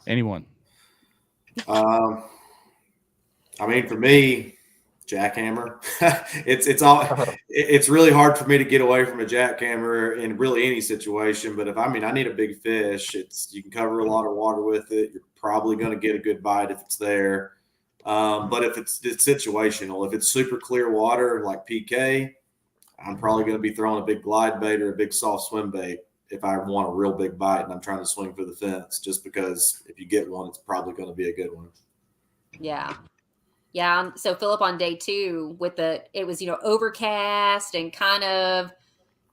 Anyone? For me, jackhammer. It's really hard for me to get away from a jackhammer in really any situation. But if I need a big fish, you can cover a lot of water with it. You're probably going to get a good bite if it's there. But if it's situational, if it's super clear water like PK, I'm probably going to be throwing a big glide bait or a big soft swim bait if I want a real big bite and I'm trying to swing for the fence, just because if you get one, it's probably going to be a good one. Yeah. Yeah. So Phillip, on day 2 it was, overcast and kind of,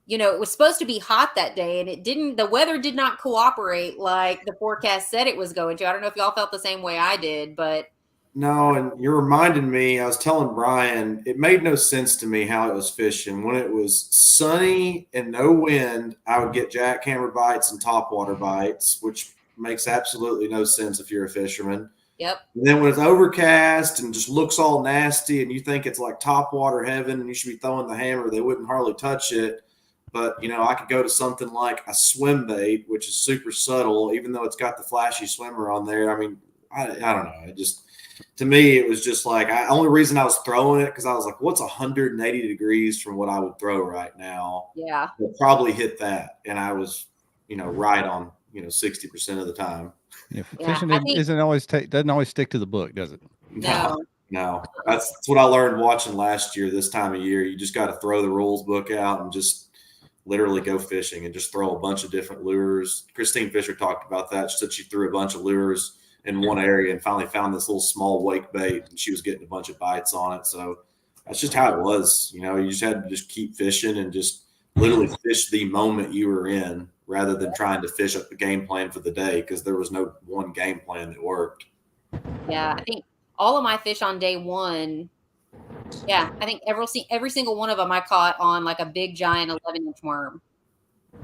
it was supposed to be hot that day, and the weather did not cooperate like the forecast said it was going to. I don't know if y'all felt the same way I did, but. No, and you're reminding me, I was telling Brian, it made no sense to me how it was fishing. When it was sunny and no wind, I would get jackhammer bites and topwater bites, which makes absolutely no sense if you're a fisherman. Yep. And then when it's overcast and just looks all nasty and you think it's like topwater heaven and you should be throwing the hammer, they wouldn't hardly touch it. But, I could go to something like a swim bait, which is super subtle, even though it's got the flashy swimmer on there. I don't know. To me, it was just like, only reason I was throwing it because I was like, what's 180 degrees from what I would throw right now? Yeah. I'll probably hit that. And I was, right on, 60% of the time. Yeah, fishing doesn't always stick to the book, does it? No. That's what I learned watching last year, this time of year. You just got to throw the rules book out and just literally go fishing and just throw a bunch of different lures. Christine Fisher talked about that. She said she threw a bunch of lures in one area and finally found this little small wake bait, and she was getting a bunch of bites on it. So that's just how it was. You just had to just keep fishing and just literally fish the moment you were in rather than trying to fish up the game plan for the day, because there was no one game plan that worked. Yeah, I think all of my fish on day 1, I think every single one of them I caught on like a big giant 11-inch worm.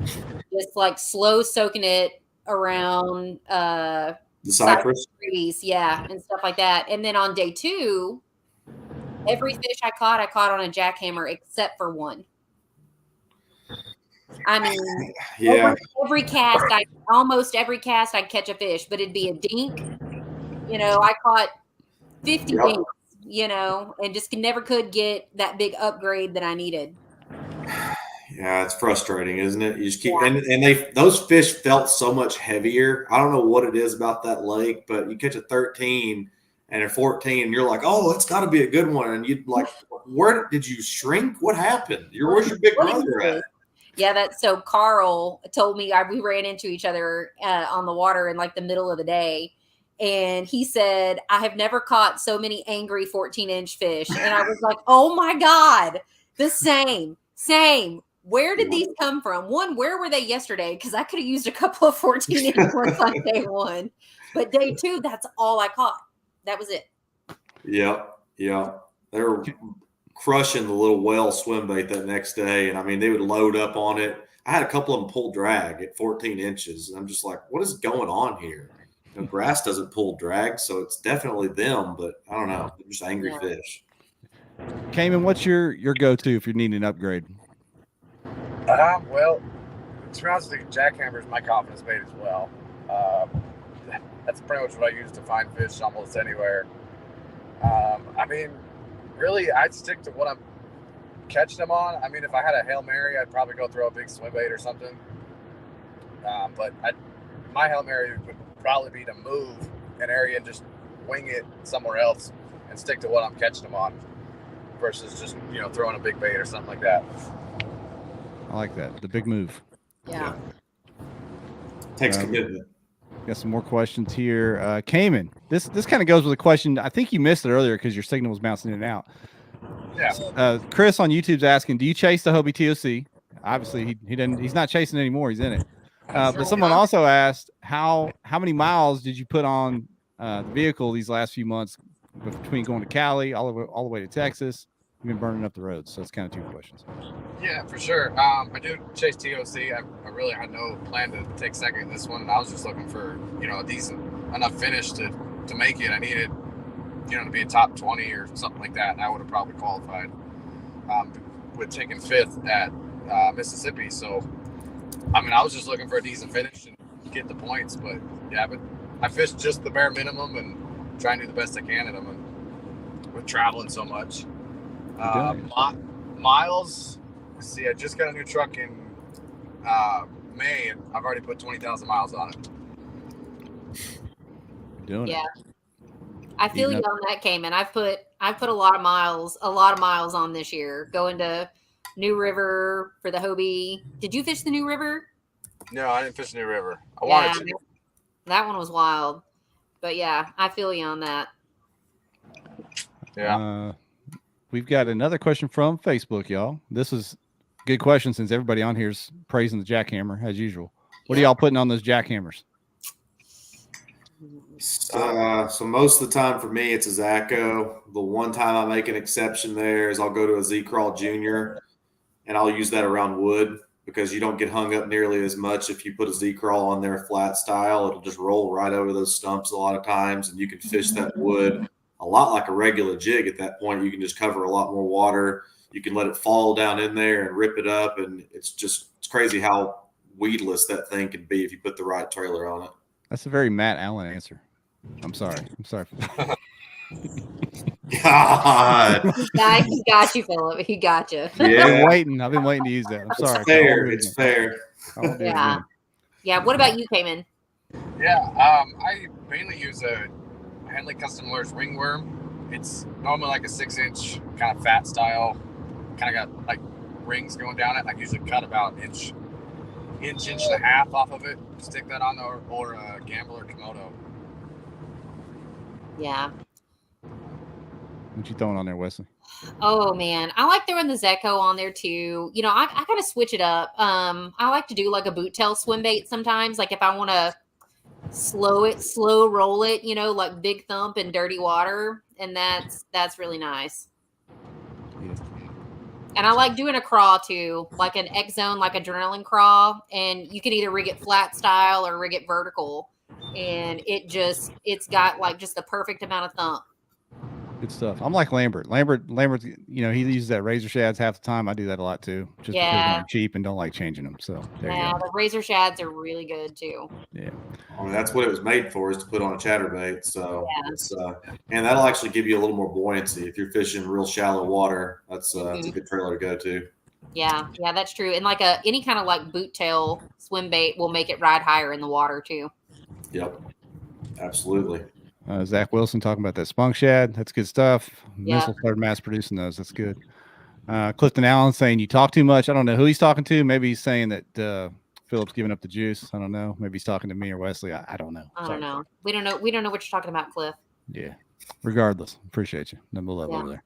Just like slow soaking it around the cypress trees, and stuff like that. And then on day 2, every fish I caught on a jackhammer except for one. Almost every cast I'd catch a fish, but it'd be a dink. I caught 50 dinks, and just never could get that big upgrade that I needed. Yeah, it's frustrating, isn't it? You just keep and those fish felt so much heavier. I don't know what it is about that lake, but you catch a 13 and a 14, and you're like, oh, it's got to be a good one. And you'd like, where did you shrink? What happened? Where's your big brother at? Yeah, so Carl told me we ran into each other on the water in like the middle of the day. And he said, I have never caught so many angry 14-inch fish. And I was like, oh my God, the same. Where did these come from? One, where were they yesterday? Because I could have used a couple of 14-inch ones on day 1. But day 2, that's all I caught. That was it. Yeah. crushing the little whale swim bait that next day. And I mean, they would load up on it. I had a couple of them pull drag at 14 inches. And I'm just like, what is going on here? You know, grass doesn't pull drag, so it's definitely them, but I don't know. They're just angry fish. Caymen, what's your go-to if you're needing an upgrade? Well, to be honest with you, jackhammer is my confidence bait as well. That's pretty much what I use to find fish almost anywhere. I mean, really, I'd stick to what I'm catching them on. I mean, if I had a Hail Mary, I'd probably go throw a big swim bait or something. But my Hail Mary would probably be to move an area and just wing it somewhere else and stick to what I'm catching them on versus just, you know, throwing a big bait or something like that. I like that. The big move. Yeah. Takes commitment. Got some more questions here. Caymen, this kind of goes with a question. I think you missed it earlier because your signal was bouncing in and out. Yeah. Chris on YouTube's asking, do you chase the Hobie TOC? Obviously, he didn't. He's not chasing anymore. He's in it. But someone also asked, how many miles did you put on the vehicle these last few months between going to Cali all the way to Texas? You've been burning up the roads, so it's kind of two questions. Yeah, for sure. I do chase TOC. I really had no plan to take second in this one, and I was just looking for, you know, a decent enough finish to make it. I needed, you know, to be a top 20 or something like that, and I would have probably qualified with taking 5th at Mississippi. So, I mean, I was just looking for a decent finish and get the points. But yeah, but I fished just the bare minimum and try and do the best I can at them, and with traveling so much. Miles, see, I just got a new truck in May, and I've already put 20,000 miles on it. Doing Yeah. it. I feel you on that, Caymen. I've put a lot of miles on this year. Going to New River for the Hobie. Did you fish the New River? No, I didn't fish New River. I wanted to. That one was wild. But yeah, I feel you on that. Yeah. We've got another question from Facebook, y'all. This is a good question since everybody on here is praising the jackhammer as usual. What are y'all putting on those jackhammers? So most of the time for me, it's a Zacho. The one time I make an exception there is I'll go to a Z-Crawl Junior, and I'll use that around wood because you don't get hung up nearly as much if you put a Z-Crawl on there flat style. It'll just roll right over those stumps a lot of times, and you can fish that wood a lot like a regular jig at that point. You can just cover a lot more water. You can let it fall down in there and rip it up, and it's crazy how weedless that thing can be if you put the right trailer on it. That's a very Matt Allen answer. I'm sorry. God. He got you, Phillip. He got you. Yeah. I've been waiting to use that. I'm sorry. It's fair. Yeah. Yeah. What about you, Caymen? Yeah. I mainly use a Henley Custom Lures ringworm. It's normally like a 6-inch kind of fat style. Kind of got like rings going down it. I usually cut about inch and a half off of it. Stick that on there, or a Gambler Komodo. Yeah. What you throwing on there, Wesley? Oh man, I like throwing the Zecco on there too. You know, I gotta switch it up. I like to do like a boot tail swim bait sometimes. Like if I want to slow roll it, you know, like big thump in dirty water, and that's really nice. Yeah. And I like doing a craw too, like an X zone, like adrenaline craw, and you can either rig it flat style or rig it vertical, and it's got like just the perfect amount of thump. Good stuff. I'm like Lambert. Lambert, you know, he uses that razor shads half the time. I do that a lot too, just because I'm cheap and don't like changing them. So there you go. The razor shads are really good too. Yeah. I mean, that's what it was made for, is to put on a chatterbait. So it's and that'll actually give you a little more buoyancy if you're fishing real shallow water. That's it's a good trailer to go to. Yeah, that's true. And like any kind of like boot tail swim bait will make it ride higher in the water too. Yep, absolutely. Zach Wilson talking about that spunk shad. That's good stuff. Yeah. Missile started mass producing those. That's good. Clifton Allen saying you talk too much. I don't know who he's talking to. Maybe he's saying that Phillip's giving up the juice. I don't know. Maybe he's talking to me or Wesley. I don't know. I don't know. We don't know. We don't know what you're talking about, Cliff. Yeah. Regardless, appreciate you. Number love over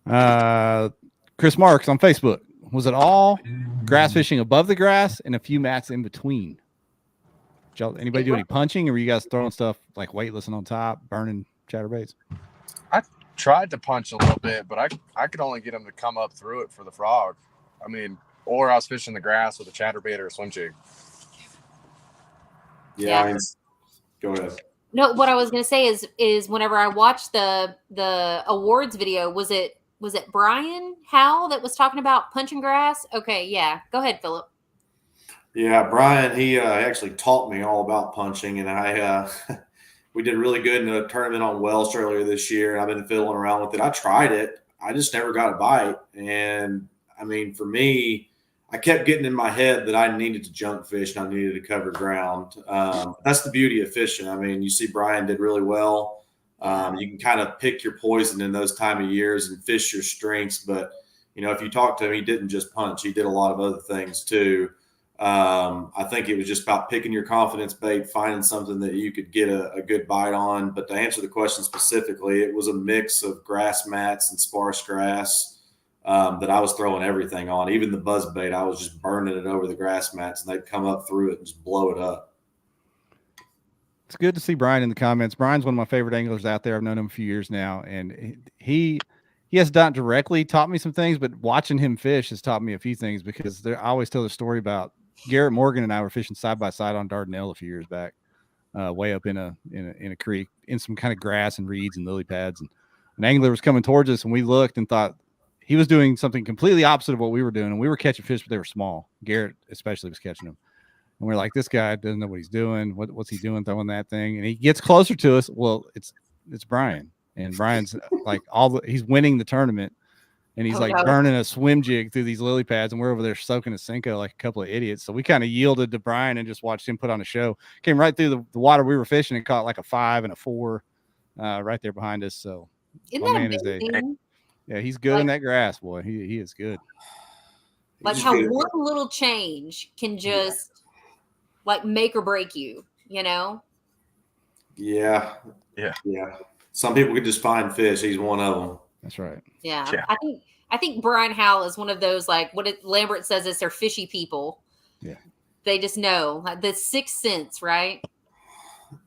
there. Chris Marks on Facebook. Was it all grass fishing above the grass and a few mats in between? Anybody do any punching, or were you guys throwing stuff like weightless and on top, burning chatterbaits? tried to punch a little bit, but I could only get him to come up through it for the frog. I mean, or I was fishing the grass with a chatterbait or a swim jig. Yeah. Go ahead. No, what I was going to say is whenever I watched the awards video, was it Brian Howell that was talking about punching grass? Okay, yeah. Go ahead, Phillip. Yeah, Brian, he actually taught me all about punching, and we did really good in a tournament on Welsh earlier this year. I've been fiddling around with it. I tried it. I just never got a bite. And I mean, for me, I kept getting in my head that I needed to junk fish and I needed to cover ground. That's the beauty of fishing. I mean, you see Brian did really well. You can kind of pick your poison in those time of years and fish your strengths. But, you know, if you talk to him, he didn't just punch. He did a lot of other things too. I think it was just about picking your confidence bait, finding something that you could get a good bite on. But to answer the question specifically, it was a mix of grass mats and sparse grass that I was throwing everything on. Even the buzz bait, I was just burning it over the grass mats, and they'd come up through it and just blow it up. It's good to see Brian in the comments. Brian's one of my favorite anglers out there. I've known him a few years now, and he has not directly taught me some things, but watching him fish has taught me a few things, because I always tell the story about Garrett Morgan and I were fishing side by side on Dardanelle a few years back, way up in a creek in some kind of grass and reeds and lily pads, and an angler was coming towards us, and we looked and thought he was doing something completely opposite of what we were doing, and we were catching fish, but they were small. Garrett especially was catching them, and we're like, this guy doesn't know what he's doing. What's he doing throwing that thing? And he gets closer to us. Well, it's Brian, and Brian's like he's winning the tournament. And he's burning a swim jig through these lily pads, and we're over there soaking a Cinco like a couple of idiots. So we kind of yielded to Brian and just watched him put on a show. Came right through the water we were fishing and caught like a 5 and a 4 right there behind us. So Isn't that amazing? Yeah, he's good in that grass, boy. He is good. Like how one little change can just like make or break you, you know? Yeah. Some people could just find fish. He's one of them. That's right. Yeah. I think Brian Howell is one of those, like Lambert says, is they're fishy people. Yeah. They just know, like the sixth sense, right?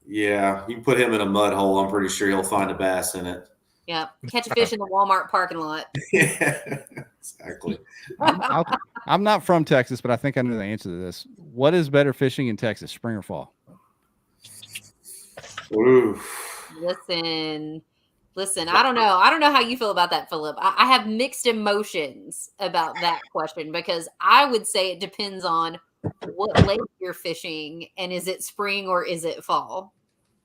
Yeah. You put him in a mud hole, I'm pretty sure he'll find a bass in it. Yeah. Catch a fish in the Walmart parking lot. Yeah, exactly. I'm not from Texas, but I think I know the answer to this. What is better fishing in Texas, spring or fall? Ooh. Listen, I don't know how you feel about that, Phillip. I have mixed emotions about that question, because I would say it depends on what lake you're fishing, and is it spring or is it fall?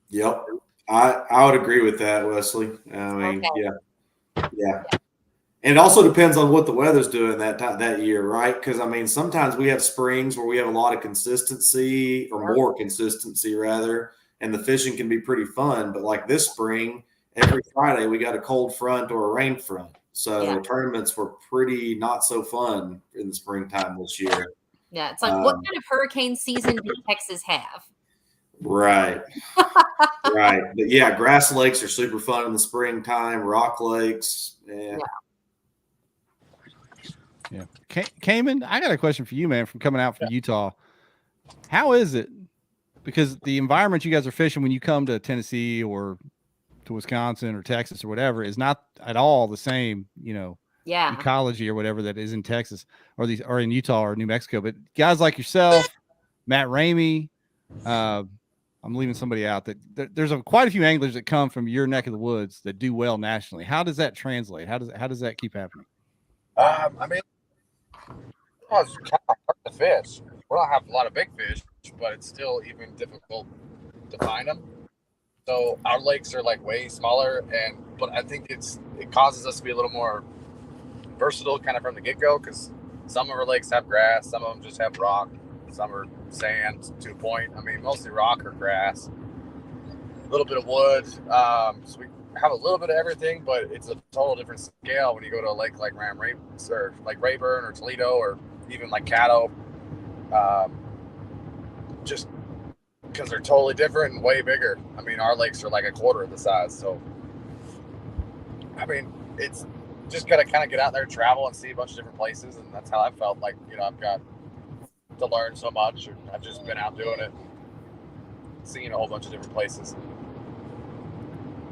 Yep. I would agree with that, Wesley. I mean, okay. Yeah. And it also depends on what the weather's doing that year, right? Because, I mean, sometimes we have springs where we have a lot of consistency, or more consistency, rather, and the fishing can be pretty fun. But like this spring, every Friday we got a cold front or a rain front. So tournaments were pretty not so fun in the springtime this year. Yeah, it's like, what kind of hurricane season did Texas have? Right. Right. But yeah, grass lakes are super fun in the springtime, rock lakes. Yeah. Caymen, I got a question for you, man, from coming out from Utah. How is it? Because the environment you guys are fishing when you come to Tennessee or to Wisconsin or Texas or whatever is not at all the same, you know, ecology or whatever that is in Texas or in Utah or New Mexico. But guys like yourself, Matt Ramey, I'm leaving somebody out, that there's quite a few anglers that come from your neck of the woods that do well nationally. How does that translate? How does that keep happening? I mean, it's kind of hard to fish. We don't have a lot of big fish, but it's still even difficult to find them. So our lakes are like way smaller, but I think it causes us to be a little more versatile kind of from the get-go, because some of our lakes have grass, some of them just have rock, some are sand to a point. I mean, mostly rock or grass, a little bit of wood. So we have a little bit of everything, but it's a total different scale when you go to a lake like or like Rayburn or Toledo or even like Caddo. Just because they're totally different and way bigger. I mean, our lakes are like a quarter of the size. So, I mean, it's just got to kind of get out there, travel, and see a bunch of different places. And that's how I felt like, you know, I've got to learn so much. I've just been out doing it, seeing a whole bunch of different places.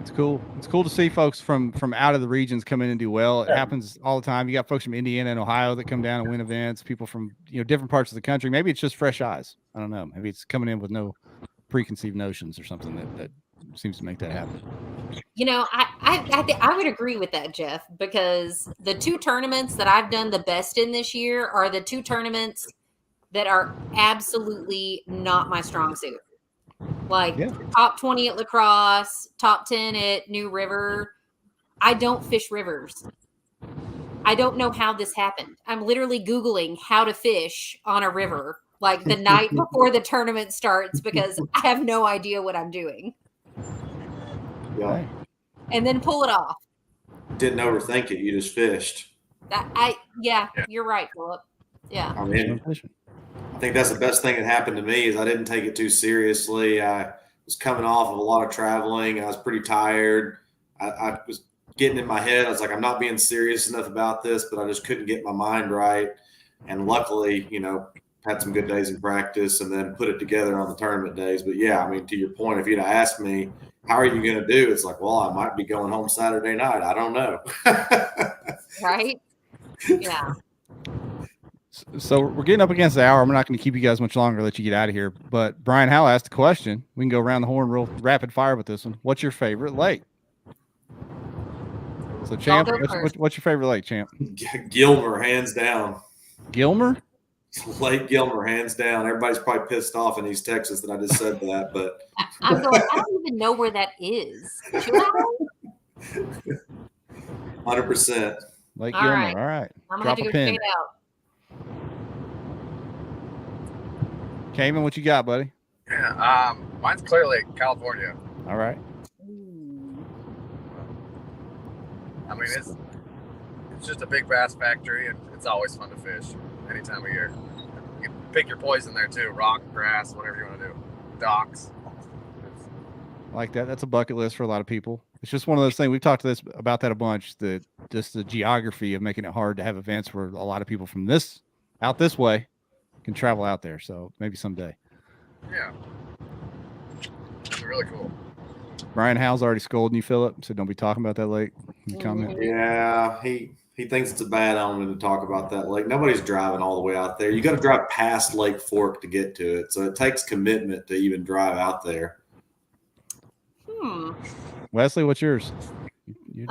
It's cool. It's cool to see folks from out of the regions come in and do well. It happens all the time. You got folks from Indiana and Ohio that come down and win events. People from different parts of the country. Maybe it's just fresh eyes. I don't know. Maybe it's coming in with no preconceived notions or something that seems to make that happen. I would agree with that, Jeff, because the 2 tournaments that I've done the best in this year are the 2 tournaments that are absolutely not my strong suit. Like top 20 at La Crosse, top 10 at New River. I don't fish rivers. I don't know how this happened. I'm literally Googling how to fish on a river like the night before the tournament starts because I have no idea what I'm doing. Yeah. And then pull it off. Didn't overthink it. You just fished. You're right, Phillip. Yeah. I mean, I think that's the best thing that happened to me is I didn't take it too seriously. I was coming off of a lot of traveling. I was pretty tired. I was getting in my head. I was like, I'm not being serious enough about this, but I just couldn't get my mind right. And luckily, had some good days in practice and then put it together on the tournament days. But yeah, I mean, to your point, if you'd have asked me, how are you going to do? It's like, well, I might be going home Saturday night. I don't know. Right? Yeah. So we're getting up against the hour. I'm not going to keep you guys much longer, let you get out of here. But Brian Howell asked a question. We can go around the horn real rapid fire with this one. What's your favorite lake? So, Champ, what's your favorite lake, Champ? Gilmer, hands down. Gilmer? Lake Gilmer, hands down. Everybody's probably pissed off in East Texas that I just said that, but I'm going, I don't even know where that is. Should I? 100%. Lake Gilmer. All right. I'm gonna have to go check it out. Caymen, what you got, buddy? Yeah, mine's clearly California. All right. I mean, it's just a big bass factory, and it's always fun to fish any time of year. You can pick your poison there too: rock, grass, whatever you want to do. Docks. I like that. That's a bucket list for a lot of people. It's just one of those things. We've talked about that a bunch. Just the geography of making it hard to have events where a lot of people from this way can travel out there. So maybe someday. Yeah, that'd be really cool. Brian Howell's already scolding you, Phillip. So don't be talking about that lake. Comment. Yeah, he thinks it's a bad omen to talk about that lake. Nobody's driving all the way out there. You got to drive past Lake Fork to get to it. So it takes commitment to even drive out there. Wesley, what's yours?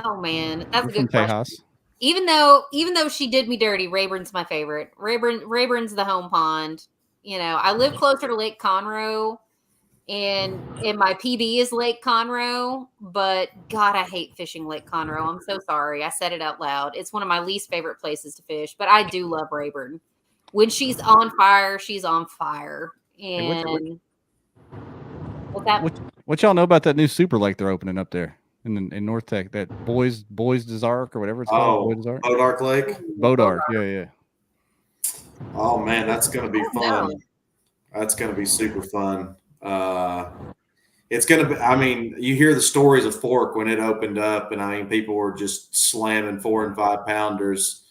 Oh man, that's a good question. Tejas. Even though she did me dirty, Rayburn's my favorite. Rayburn's the home pond. I live closer to Lake Conroe, and my PB is Lake Conroe. But God, I hate fishing Lake Conroe. I'm so sorry. I said it out loud. It's one of my least favorite places to fish. But I do love Rayburn. When she's on fire, she's on fire. And what y'all know about that new super lake they're opening up there in North Tech? That Boys Desark or whatever it's called. Bodark Lake. Bodark, yeah. Oh man, that's gonna be fun. That's gonna be super fun. It's gonna be. I mean, you hear the stories of Fork when it opened up, and I mean, people were just slamming 4 and 5 pounders.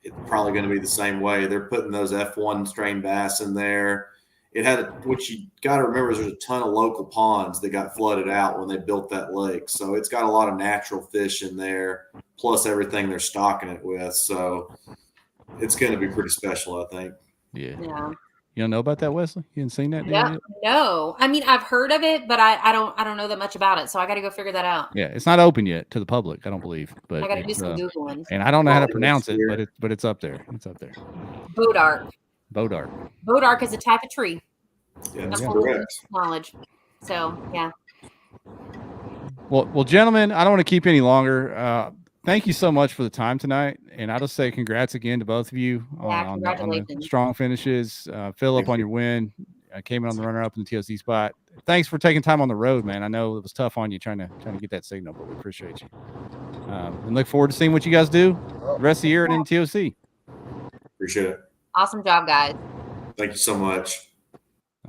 It's probably going to be the same way. They're putting those F1 strain bass in there. It had, which you got to remember, is there's a ton of local ponds that got flooded out when they built that lake. So it's got a lot of natural fish in there, plus everything they're stocking it with. So it's going to be pretty special, I think. Yeah. You don't know about that, Wesley? You haven't seen that? Yeah. No. I mean, I've heard of it, but I don't know that much about it. So I got to go figure that out. Yeah, it's not open yet to the public, I don't believe. But I got to do some Googling. And I don't know how to pronounce it, but it's up there. It's up there. Bodark. Bodark is a type of tree. Yeah, that's correct. Knowledge. So yeah. Well, gentlemen, I don't want to keep any longer. Thank you so much for the time tonight, and I'll just say congrats again to both of you on the strong finishes. Phillip on your win, Caymen on the runner-up in the TOC spot. Thanks for taking time on the road, man. I know it was tough on you trying to get that signal, but we appreciate you. And look forward to seeing what you guys do the rest of the year and in TOC. Appreciate it. Awesome job, guys. Thank you so much.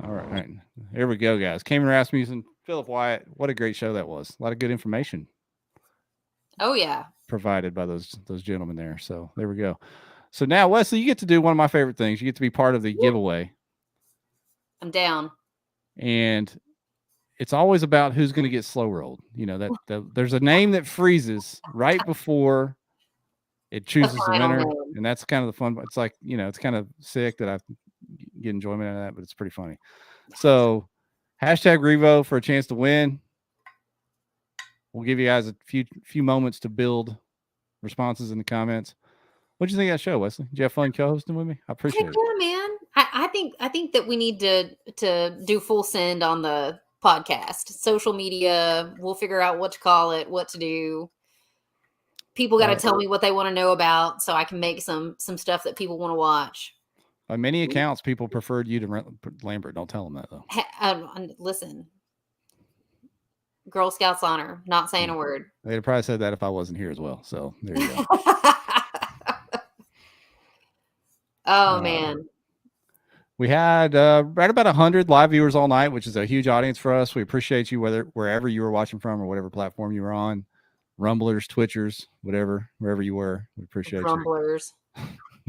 All right. Here we go, guys. Caymen Rasmussen, Phillip Wyatt. What a great show that was. A lot of good information. Oh, yeah. Provided by those gentlemen there. So there we go. So now, Wesley, you get to do one of my favorite things. You get to be part of the giveaway. I'm down. And it's always about who's going to get slow rolled. You know, that there's a name that freezes right before it chooses the final winner. name. And that's kind of the fun. It's like, you know, it's kind of sick that I get enjoyment out of that, but it's pretty funny. So hashtag Revo for a chance to win. We'll give you guys a few moments to build responses in the comments. What do you think of that show, Wesley? Did you have fun co-hosting with me? I appreciate it. Yeah, man. I think that we need to do full send on the podcast, social media. We'll figure out what to call it, what to do. People got to tell me what they want to know about, so I can make some stuff that people want to watch. By many accounts, people preferred you to Lambert. Don't tell them that though. Listen, Girl Scouts honor, not saying a word. They'd have probably said that if I wasn't here as well. So there you go. Oh man. We had right about 100 live viewers all night, which is a huge audience for us. We appreciate you, wherever you were watching from or whatever platform you were on, Rumblers, Twitchers, wherever you were. We appreciate Rumblers.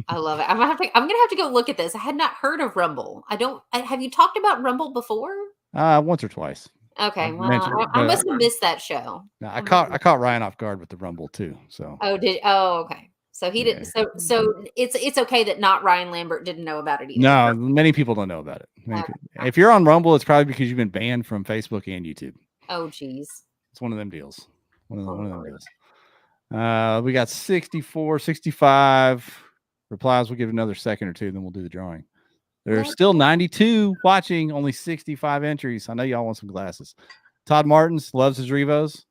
I love it. I'm gonna have to go look at this. I had not heard of Rumble. Have you talked about Rumble before? Once or twice. Okay, well, I must have missed that show. No, I caught Ryan off guard with the Rumble too. So okay. So he didn't. So it's okay that not Ryan Lambert didn't know about it either. No, many people don't know about it. If you're on Rumble, it's probably because you've been banned from Facebook and YouTube. Oh, geez. It's one of them deals. One of them deals. We got 64, 65 replies. We'll give it another second or two, then we'll do the drawing. There's still 92 watching, only 65 entries. I know y'all want some glasses. Todd Martins loves his Revos.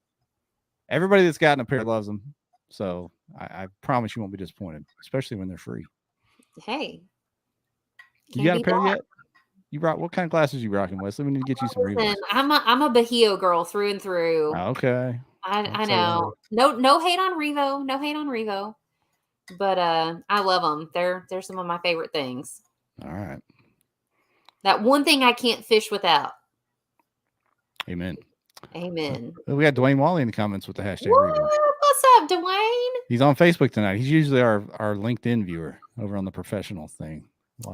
Everybody that's gotten a pair loves them. So I promise you won't be disappointed, especially when they're free. Hey. You got a pair yet? You brought what kind of glasses you rocking, Wesley? We need to get you some Revos. I'm a Bahio girl through and through. Okay. I know. No hate on Revo. No hate on Revo. But I love them. They're some of my favorite things. All right. That one thing I can't fish without. Amen. Amen. We got Dwayne Wally in the comments with the hashtag What? Revo. What's up, Dwayne? He's on Facebook tonight. He's usually our LinkedIn viewer over on the professional thing.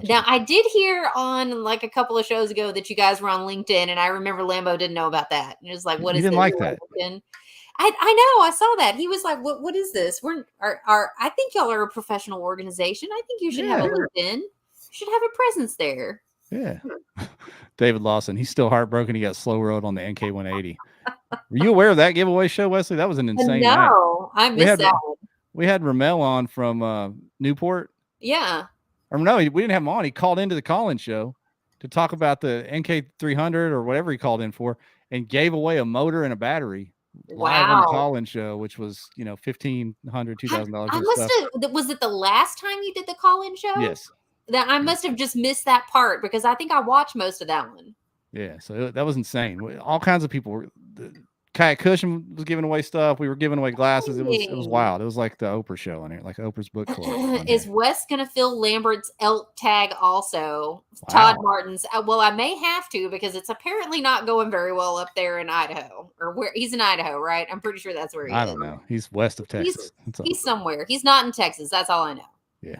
Now, I did hear on like a couple of shows ago that you guys were on LinkedIn, and I remember Lambo didn't know about that. It was like, what is this? He didn't like that. I know. I saw that. He was like, what is this? I think y'all are a professional organization. I think you should have a LinkedIn. You should have a presence there. Yeah. David Lawson, he's still heartbroken. He got slow road on the NK 180. Were you aware of that giveaway show, Wesley? That was an insane night. No, I missed that one. We had Ramel on from Newport. Yeah. Or no, we didn't have him on. He called into the call-in show to talk about the NK 300 or whatever he called in for, and gave away a motor and a battery live on the call-in show, which was, $1,500, $2,000. Was it the last time you did the call-in show? Yes. That I must have just missed that part because I think I watched most of that one. Yeah, so that was insane. All kinds of people were. Kayak Cushion was giving away stuff. We were giving away glasses. It was wild. It was like the Oprah show on here, like Oprah's book club. Is Wes gonna fill Lambert's elk tag also? Wow. Todd Martins. Well, I may have to because it's apparently not going very well up there in Idaho, or where he's in Idaho, right? I'm pretty sure that's where he is. I don't know. He's west of Texas. He's somewhere. He's not in Texas. That's all I know. Yeah.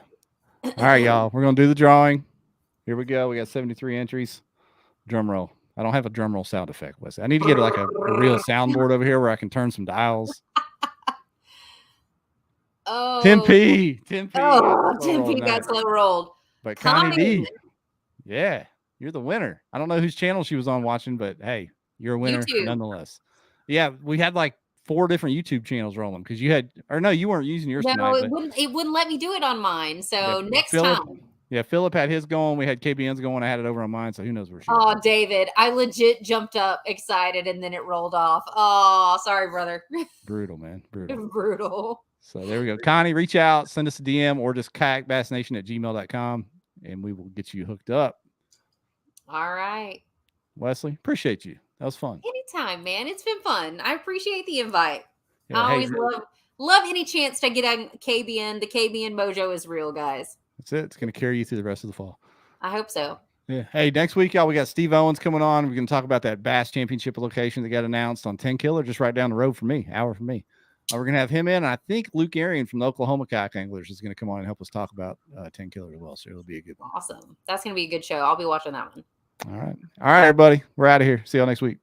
All right, y'all. We're gonna do the drawing. Here we go. We got 73 entries. Drum roll. I don't have a drum roll sound effect, Wesley. I need to get like a real soundboard over here where I can turn some dials. Oh, 10P. Oh, 10P got slow rolled. But Connie D. Yeah, you're the winner. I don't know whose channel she was on watching, but hey, you're a winner nonetheless. Yeah, we had like 4 different YouTube channels rolling because you weren't using yours tonight. No, it wouldn't let me do it on mine. So next time. Yeah, Phillip had his going. We had KBN's going. I had it over on mine, so who knows where she was. David, I legit jumped up excited, and then it rolled off. Oh, sorry, brother. Brutal, man. Brutal. Brutal. So there we go. Connie, reach out, send us a DM, or just kayakbassnation@gmail.com, and we will get you hooked up. All right. Wesley, appreciate you. That was fun. Anytime, man. It's been fun. I appreciate the invite. Yeah, I always love any chance to get on KBN. The KBN mojo is real, guys. That's it. It's going to carry you through the rest of the fall. I hope so. Yeah. Hey, next week, y'all, we got Steve Owens coming on. We're going to talk about that Bass Championship location that got announced on 10 Killer, just right down the road from me, hour from me. We're going to have him in. And I think Luke Arian from the Oklahoma Kayak Anglers is going to come on and help us talk about 10 Killer as well. So it'll be a good one. Awesome. That's going to be a good show. I'll be watching that one. All right. All right, everybody. We're out of here. See y'all next week.